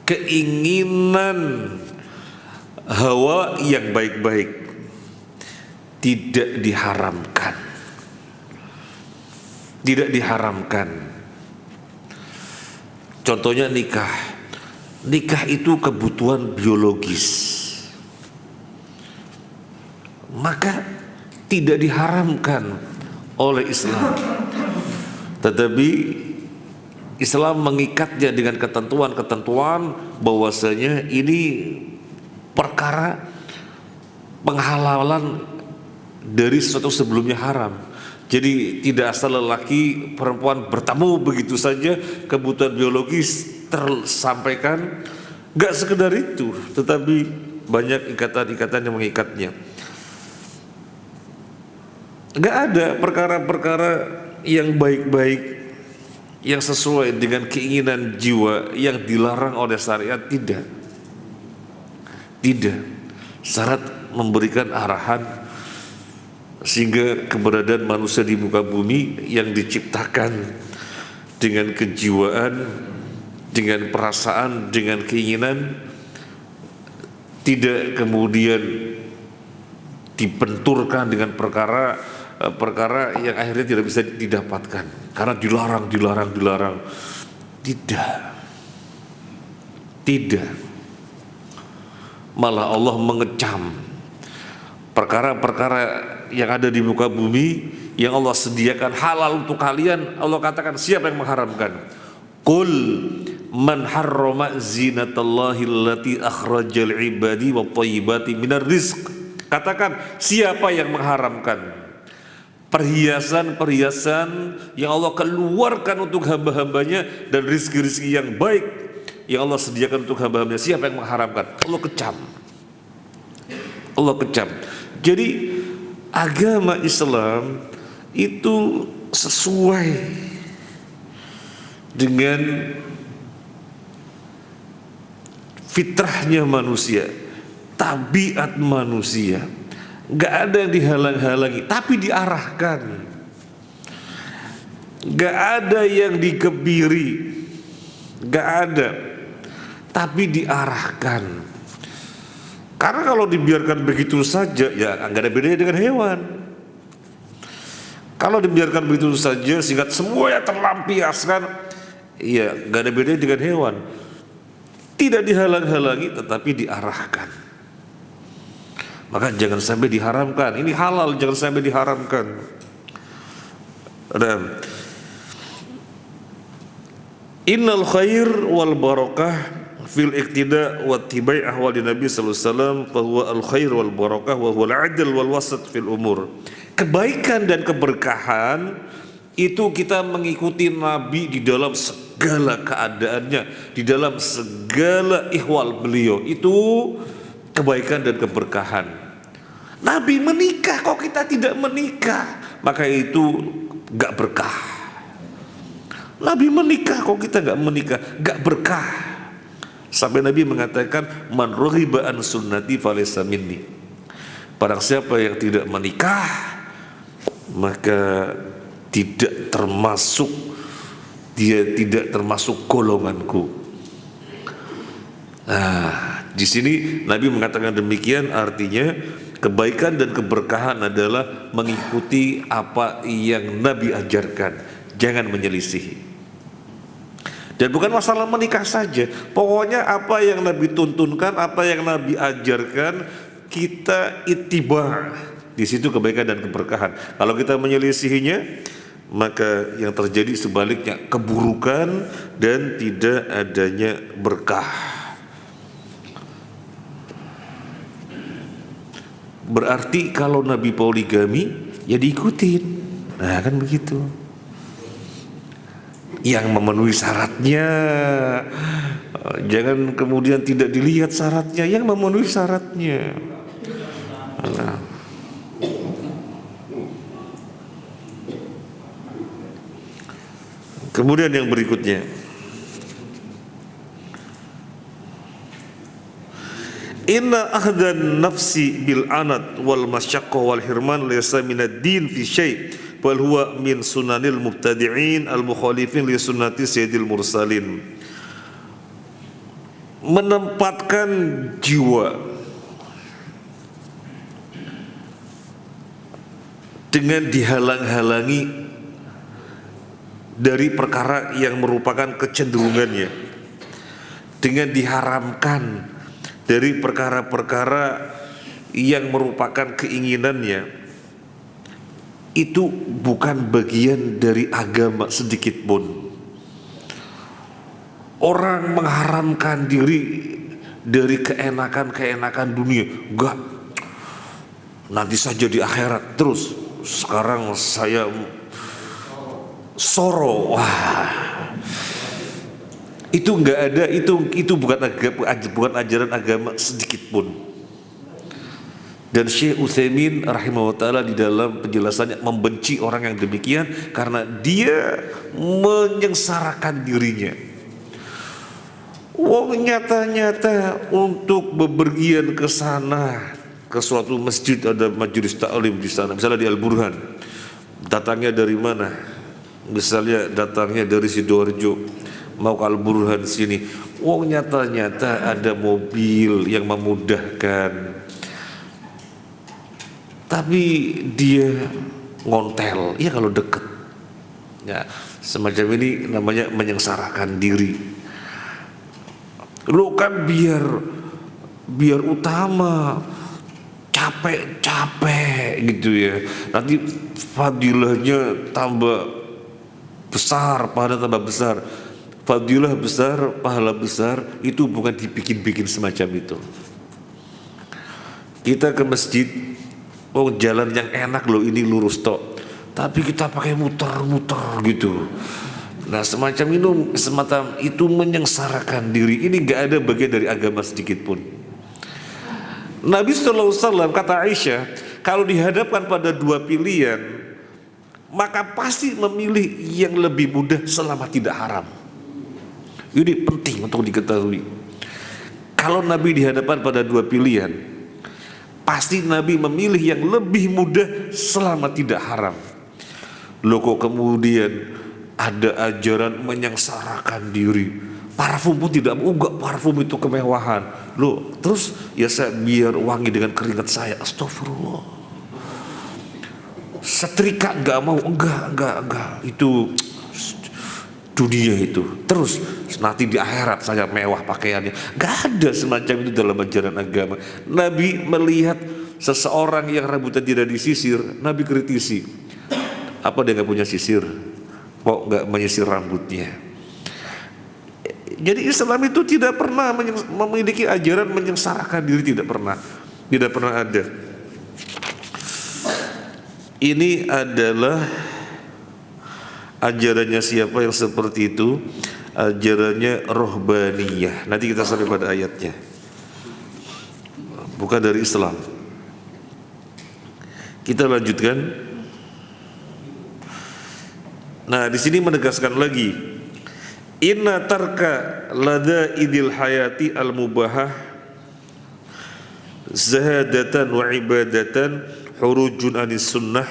keinginan hawa yang baik-baik, tidak diharamkan. Tidak diharamkan. Contohnya nikah. Nikah itu kebutuhan biologis, maka tidak diharamkan oleh Islam. Tetapi Islam mengikatnya dengan ketentuan-ketentuan bahwasanya ini perkara penghalalan dari sesuatu sebelumnya haram. Jadi tidak asal lelaki perempuan bertemu begitu saja, kebutuhan biologis tersampaikan. Gak sekedar itu, tetapi banyak ikatan-ikatan yang mengikatnya. Gak ada perkara-perkara yang baik-baik, yang sesuai dengan keinginan jiwa yang dilarang oleh syariat. Tidak. Syarat memberikan arahan sehingga keberadaan manusia di muka bumi yang diciptakan dengan kejiwaan, dengan perasaan, dengan keinginan, tidak kemudian dibenturkan dengan perkara yang akhirnya tidak bisa didapatkan karena dilarang. Tidak. Malah Allah mengecam perkara-perkara yang ada di muka bumi yang Allah sediakan halal untuk kalian. Allah katakan, siapa yang mengharamkan? Qul man harrama zinatallahi allati akhrajal ibadi wa thayyibati minar rizq. Katakan, siapa yang mengharamkan perhiasan-perhiasan yang Allah keluarkan untuk hamba-hambanya dan rizki-rizki yang baik yang Allah sediakan untuk hamba-hambanya. Siapa yang mengharamkan? Allah kecam. Jadi agama Islam itu sesuai dengan fitrahnya manusia, tabiat manusia. Gak ada yang dihalang-halangi, tapi diarahkan. Gak ada yang dikebiri, gak ada. tapi diarahkan. Karena kalau dibiarkan begitu saja, ya nggak ada bedanya dengan hewan. Kalau dibiarkan begitu saja sehingga semuanya terlampiaskan, ya nggak ada bedanya dengan hewan. Tidak dihalang-halangi tetapi diarahkan. Maka jangan sampai diharamkan. Ini halal, jangan sampai diharamkan. Dan innal khair wal barakah fil iqtida wa tibai ahwali Nabi sallallahu alaihi wasallam fa huwa al khair wal barakah wa huwa al adl wal wasat fil umur. Kebaikan dan keberkahan itu kita mengikuti Nabi di dalam segala keadaannya, di dalam segala ihwal beliau. Itu kebaikan dan keberkahan. Nabi menikah kok kita tidak menikah, maka itu gak berkah. Nabi menikah kok kita gak menikah, gak berkah. Sampai Nabi mengatakan, man raghiba an sunnati falaysa minni. Barang siapa yang tidak menikah, maka tidak termasuk, dia tidak termasuk golonganku. Nah, di sini Nabi mengatakan demikian, artinya kebaikan dan keberkahan adalah mengikuti apa yang Nabi ajarkan, jangan menyelisihi. Dan bukan masalah menikah saja, pokoknya apa yang Nabi tuntunkan, apa yang Nabi ajarkan, kita ittiba. Di situ kebaikan dan keberkahan. Kalau kita menyelisihinya, maka yang terjadi sebaliknya keburukan dan tidak adanya berkah. Berarti kalau Nabi poligami, ya diikutin. Nah kan begitu. Yang memenuhi syaratnya, jangan kemudian tidak dilihat syaratnya, yang memenuhi syaratnya. Nah. Kemudian yang berikutnya, inna ahdan nafsi bil anat wal masyaqqa wal hirman laysa minad din fi syai' bal huwa min sunanil mubtadi'in al mukhalifin li sunnati sayyidil mursalin. Menempatkan jiwa dengan dihalang-halangi dari perkara yang merupakan kecenderungannya, dengan diharamkan dari perkara-perkara yang merupakan keinginannya, itu bukan bagian dari agama sedikit pun. Orang mengharamkan diri dari keenakan-keenakan dunia, enggak, nanti saja di akhirat, terus sekarang saya soro, wah, itu nggak ada, itu bukan ajaran agama sedikit pun. Dan Syekh Utsaimin rahimahullah taala di dalam penjelasannya membenci orang yang demikian karena dia menyengsarakan dirinya. Wong nyata-nyata untuk bepergian ke sana, ke suatu masjid, ada majelis taklim di sana, misalnya di Al Burhan, datangnya dari mana? Misalnya datangnya dari Sidoarjo mau ke Al Burhan sini, wong nyata-nyata ada mobil yang memudahkan, tapi dia ngontel, ya kalau deket, ya semacam ini namanya menyengsarakan diri. Lu kan biar utama, capek gitu ya, nanti fadilahnya tambah besar, pahala tambah besar. Fadilah besar, pahala besar, itu bukan dibikin-bikin semacam itu. Kita ke masjid, oh jalan yang enak loh, ini lurus tok, tapi kita pakai muter-muter gitu. Nah semacam itu menyengsarakan diri. Ini gak ada bagian dari agama sedikit pun. Nabi SAW kata Aisyah, kalau dihadapkan pada dua pilihan, maka pasti memilih yang lebih mudah selama tidak haram. Ini penting untuk diketahui. Kalau Nabi dihadapkan pada dua pilihan, pasti Nabi memilih yang lebih mudah selama tidak haram. Loh kok kemudian ada ajaran menyengsarakan diri, Parfum pun tidak mau, enggak, parfum itu kemewahan. Loh, terus ya saya biar wangi dengan keringat saya. Astagfirullah. Setrika enggak mau, enggak. Itu dunia itu. Terus nanti di akhirat saya mewah pakaiannya. Enggak ada semacam itu dalam ajaran agama. Nabi melihat seseorang yang rambutnya tidak disisir, Nabi kritisi. Apa dia enggak punya sisir? Kok enggak menyisir rambutnya? Jadi Islam itu tidak pernah memiliki ajaran menyengsarakan diri, tidak pernah ada. Ini adalah ajarannya siapa yang seperti itu? Ajarannya rohbaniyah. Nanti kita sampai pada ayatnya. Bukan dari Islam. Kita lanjutkan. Nah, di sini menegaskan lagi. Inna tarka lada idil hayati al-mubahah zahadatan wa ibadatan hurujun anis sunnah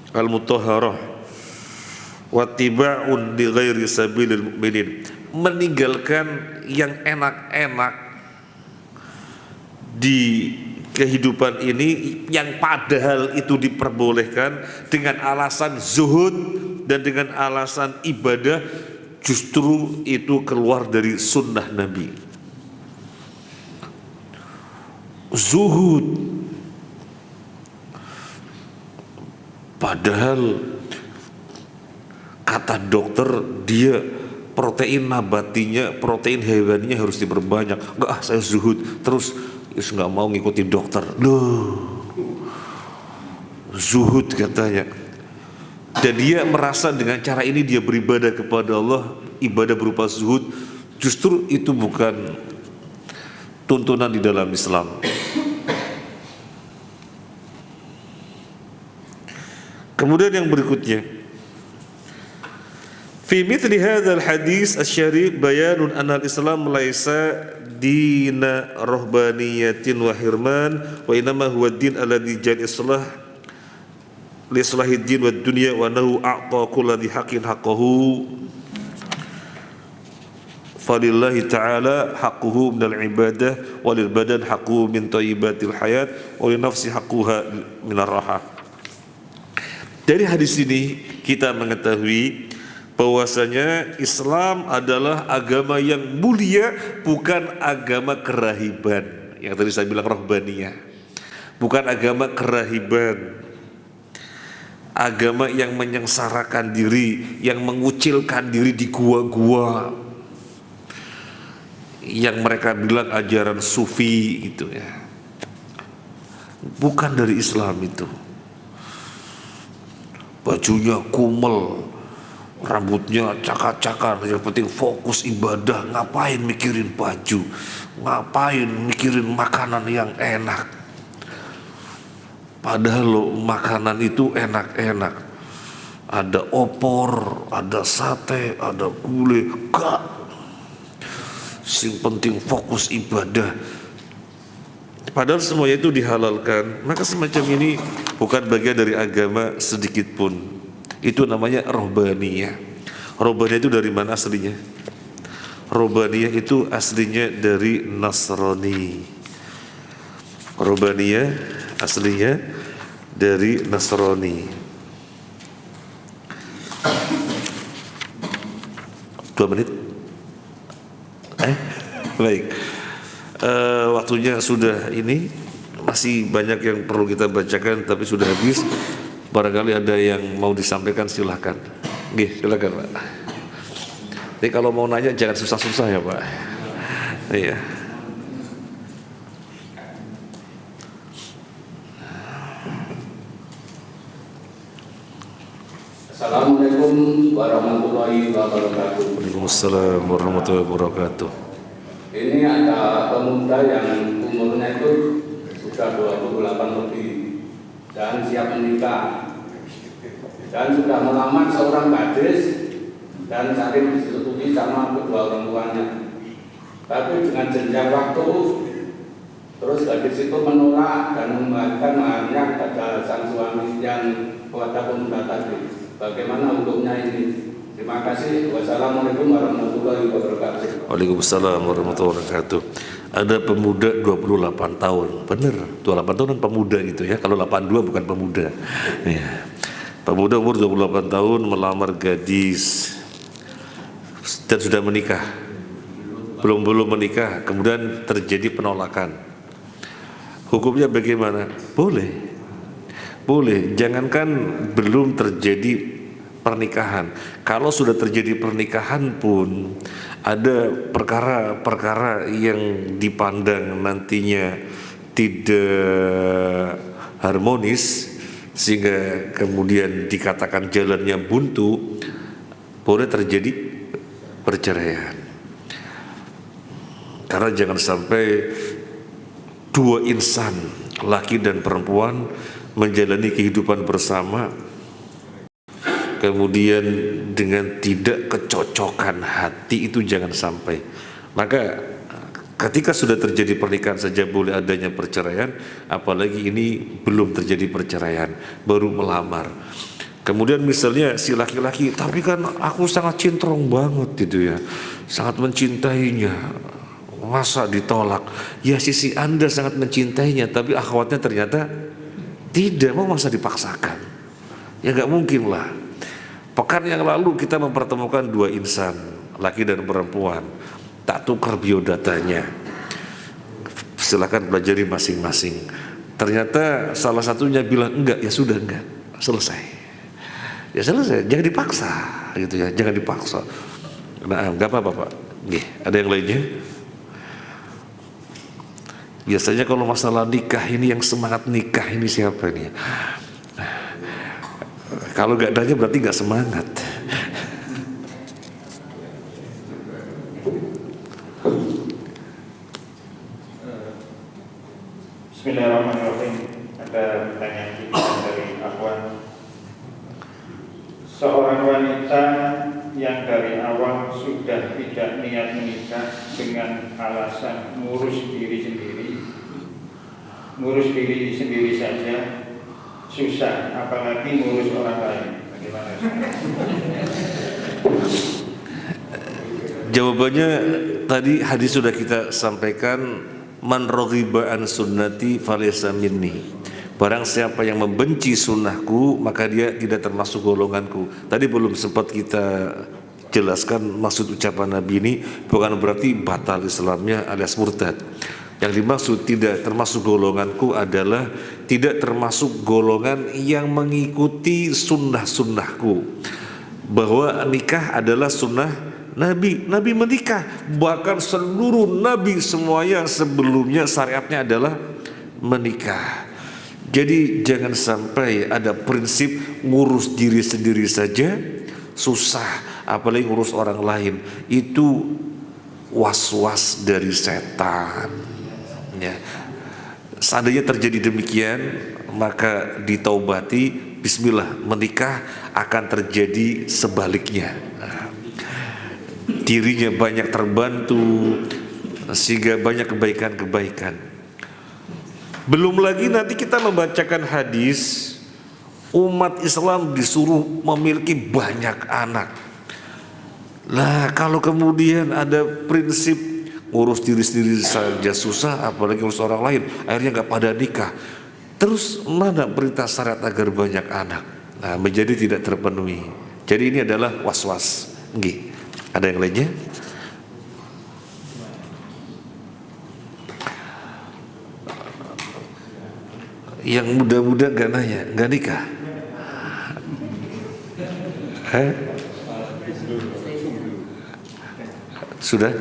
al-mutahharah wattiba'un li ghairi sabilil mu'minin. Meninggalkan yang enak-enak di kehidupan ini yang padahal itu diperbolehkan dengan alasan zuhud dan dengan alasan ibadah, justru itu keluar dari sunnah Nabi. Zuhud, padahal kata dokter dia protein nabatinya, protein hewaninya harus diperbanyak. Enggak, saya zuhud terus, nggak mau ngikuti dokter. Loh, zuhud katanya. Dan dia merasa dengan cara ini dia beribadah kepada Allah, ibadah berupa zuhud. Justru itu bukan tuntunan di dalam Islam. Kemudian yang berikutnya, fi mithli hadzal hadis asy-syarif bayanun anna al-Islam laisa dina rahbaniyatin wa hirman wa inma huwa din alladzi jal islah li islahid din wad dunya wa nahu a'ta kulli haqqin haqqahu falillahi ta'ala haqquhu minal ibadah walil badan haqquhu min thayyibatil hayat walil nafsi haqquha minar raha. Dari hadis ini kita mengetahui bahwasanya Islam adalah agama yang mulia, bukan agama kerahiban. Yang tadi saya bilang rohbaniyah, bukan agama kerahiban. Agama yang menyengsarakan diri, yang mengucilkan diri di gua-gua, yang mereka bilang ajaran sufi gitu ya. Bukan dari Islam itu. Bajunya kumel, rambutnya cakar-cakar, yang penting fokus ibadah. Ngapain mikirin baju, ngapain mikirin makanan yang enak, padahal lo makanan itu enak-enak, ada opor, ada sate, ada gulai. Gak, sing penting fokus ibadah. Padahal semuanya itu dihalalkan. Maka semacam ini bukan bagian dari agama sedikit pun. Itu namanya rohbaniyah. Rohbaniyah itu dari mana aslinya? Rohbaniyah itu aslinya dari Nasrani. Rohbaniyah aslinya dari Nasrani. 2 menit. Baik. Waktunya sudah ini, masih banyak yang perlu kita bacakan tapi sudah habis. Barangkali ada yang mau disampaikan, silahkan. Nggih, silakan Pak. Jadi kalau mau nanya jangan susah-susah ya Pak. Iya. Assalamualaikum warahmatullahi wabarakatuh. Waalaikumsalam warahmatullahi wabarakatuh. Ini ada pemuda yang umurnya itu sudah 28 lebih dan siap menikah dan sudah melamar seorang gadis dan saling disetujui sama kedua orang tuanya. Tapi dengan jenjang waktu, terus gadis itu menolak dan membagikan maharnya kepada sang suami yang kepada pemuda tadi. Bagaimana hukumnya ini? Terima kasih. Wassalamualaikum warahmatullahi wabarakatuh. Waalaikumsalam warahmatullahi wabarakatuh. Ada pemuda 28 tahun, bener, 28 tahun kan pemuda gitu ya, kalau 82 bukan pemuda ya. Pemuda umur 28 tahun melamar gadis dan sudah menikah, belum menikah, kemudian terjadi penolakan. Hukumnya bagaimana? Boleh, jangankan belum terjadi pernikahan, kalau sudah terjadi pernikahan pun ada perkara-perkara yang dipandang nantinya tidak harmonis sehingga kemudian dikatakan jalannya buntu, boleh terjadi perceraian. Karena jangan sampai dua insan, laki dan perempuan, menjalani kehidupan bersama kemudian dengan tidak kecocokan hati, itu jangan sampai. Maka ketika sudah terjadi pernikahan saja boleh adanya perceraian, apalagi ini belum terjadi perceraian, baru melamar. Kemudian misalnya si laki-laki, tapi kan aku sangat cintrong banget gitu ya, sangat mencintainya, masa ditolak? Ya sisi Anda sangat mencintainya, tapi akhwatnya ternyata tidak, mau masa dipaksakan? Ya gak mungkin lah. Pekan yang lalu kita mempertemukan dua insan, laki dan perempuan, tak tukar biodatanya. Silakan pelajari masing-masing. Ternyata salah satunya bilang enggak, ya sudah enggak, selesai. Ya selesai, jangan dipaksa gitu ya, jangan dipaksa. Nah, enggak apa-apa Pak. Nih, ada yang lainnya? Biasanya kalau masalah nikah ini, yang semangat nikah ini siapa nih? Kalau gak adanya berarti gak semangat. Bismillahirrahmanirrahim. Ada pertanyaan kita dari Akhwan. Seorang wanita yang dari awal sudah tidak niat menikah dengan alasan ngurus diri sendiri saja susah, apalagi ngurus orang lain. Bagaimana? Jawabannya tadi hadis sudah kita sampaikan, man raghiba an sunnati falaysa minni. Barang siapa yang membenci sunnahku maka dia tidak termasuk golonganku. Tadi belum sempat kita jelaskan maksud ucapan Nabi ini, bukan berarti batal Islamnya alias murtad. Yang dimaksud tidak termasuk golonganku adalah tidak termasuk golongan yang mengikuti sunnah-sunnahku, bahwa nikah adalah sunnah Nabi. Nabi menikah, bahkan seluruh Nabi semuanya sebelumnya syariatnya adalah menikah. Jadi jangan sampai ada prinsip ngurus diri sendiri saja susah, apalagi ngurus orang lain. Itu was-was dari setan ya. Seandainya terjadi demikian, maka ditaubati, bismillah, menikah akan terjadi sebaliknya. Dirinya banyak terbantu sehingga banyak kebaikan-kebaikan. Belum lagi nanti kita membacakan hadis, umat Islam disuruh memiliki banyak anak. Nah, kalau kemudian ada prinsip ngurus diri sendiri saja susah, apalagi ngurus orang lain, akhirnya nggak pada nikah. Terus mana perintah syariat agar banyak anak? Nah, menjadi tidak terpenuhi. Jadi ini adalah was-was. Nggih. Ada yang lainnya? Yang muda-muda nggak nanya, nggak nikah? Sudah?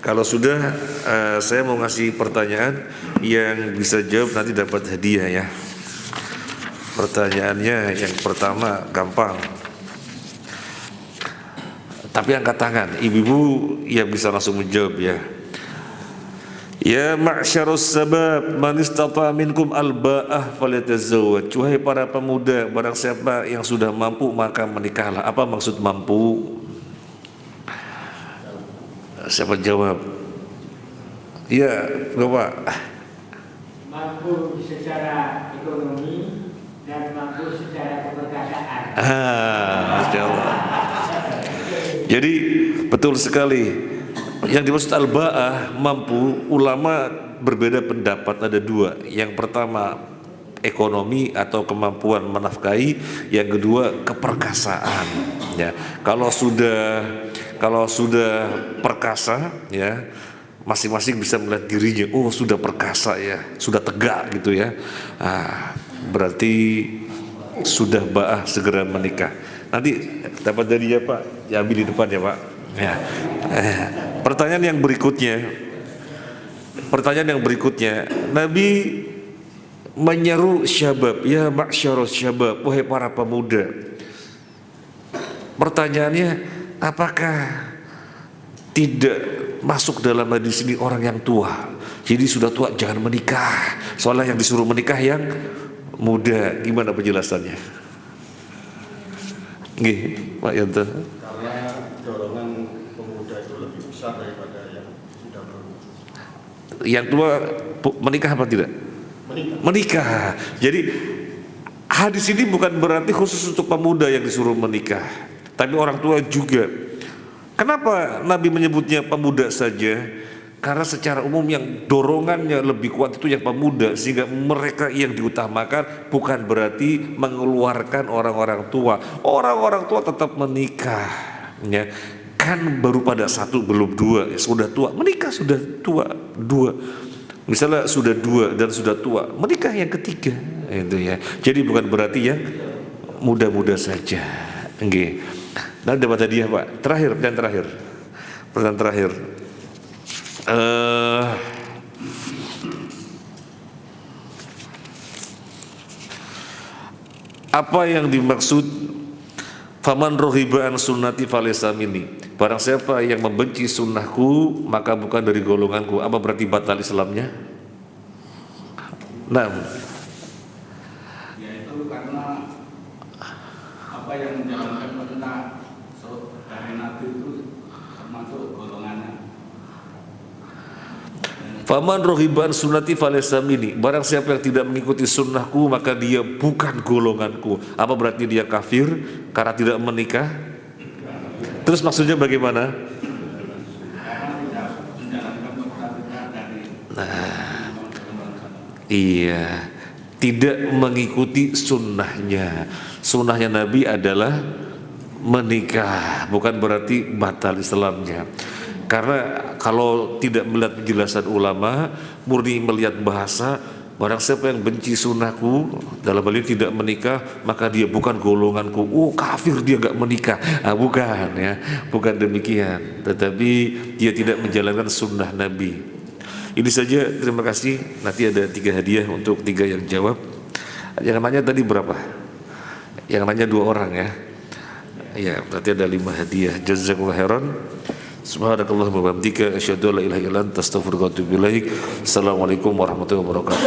Kalau sudah, saya mau ngasih pertanyaan, yang bisa jawab nanti dapat hadiah ya. Pertanyaannya yang pertama gampang, tapi angkat tangan, ibu-ibu yang bisa langsung menjawab ya. Ya ma'syarus sabab, man istata minkum alba'ah falyatazawwaj. Wahai para pemuda, barang siapa yang sudah mampu maka menikahlah. Apa maksud mampu? Siapa jawab? Ya, Bapak. Mampu secara ekonomi dan mampu secara keperkasaan. Masya Allah. Jadi betul sekali yang dimaksud al-ba'ah mampu, ulama berbeda pendapat, ada dua. Yang pertama ekonomi atau kemampuan menafkahi, yang kedua keperkasaan. Ya, kalau sudah perkasa, ya masing-masing bisa melihat dirinya, oh sudah perkasa ya, sudah tegak gitu ya. Berarti sudah ba'ah, segera menikah. Nanti dapat dari ya Pak, ya ambil di depan ya Pak. Ya. Pertanyaan yang berikutnya, Nabi menyeru syabab, ya ma'syarus syabab, wahai para pemuda. Pertanyaannya, apakah tidak masuk dalam hadis ini orang yang tua? Jadi sudah tua jangan menikah. Soalnya yang disuruh menikah yang muda. Gimana penjelasannya? Nggih, Pak Yanto. Karena dorongan pemuda itu lebih besar daripada yang sudah berumur. Yang tua menikah apa tidak? Menikah. Jadi hadis ini bukan berarti khusus untuk pemuda yang disuruh menikah, tapi orang tua juga. Kenapa Nabi menyebutnya pemuda saja? Karena secara umum yang dorongannya lebih kuat itu yang pemuda, sehingga mereka yang diutamakan, bukan berarti mengeluarkan orang-orang tua. Orang-orang tua tetap menikah, ya. Kan baru pada satu belum dua, ya, sudah tua menikah, sudah tua dua. Misalnya sudah dua dan sudah tua, menikah yang ketiga, itu ya. Jadi bukan berarti yang muda-muda saja. Nggih. Nah, dapat hadiah Pak. Pertanyaan terakhir. Apa yang dimaksud faman rohiba an sunnati falaysa minni? Barang siapa yang membenci sunnahku maka bukan dari golonganku. Apa berarti batal Islamnya? Nah, yaitu karena apa yang menjalankan perintah dari Nabi itu termasuk golongannya. faman rohiba an sunnati falaysa minni. Barang siapa yang tidak mengikuti sunnahku maka dia bukan golonganku. Apa berarti dia kafir karena tidak menikah? Terus maksudnya bagaimana? Nah, iya, tidak mengikuti sunnahnya. Sunnahnya Nabi adalah menikah, bukan berarti batal Islamnya. Karena kalau tidak melihat penjelasan ulama, murni melihat bahasa, barang siapa yang benci sunnahku, dalam hal ini tidak menikah, maka dia bukan golonganku. Oh kafir dia gak menikah. Bukan ya, bukan demikian. Tetapi dia tidak menjalankan sunnah Nabi. Ini saja, terima kasih. Nanti ada 3 hadiah untuk 3 yang jawab. Yang namanya tadi berapa? Yang namanya 2 orang ya. Ya, berarti ada 5 hadiah. Jazakallahu khairan. Subhanakallahumma wa bihamdika asyhadu an la ilaha illa anta astaghfiruka wa atubu ilaik. Assalamualaikum warahmatullahi wabarakatuh.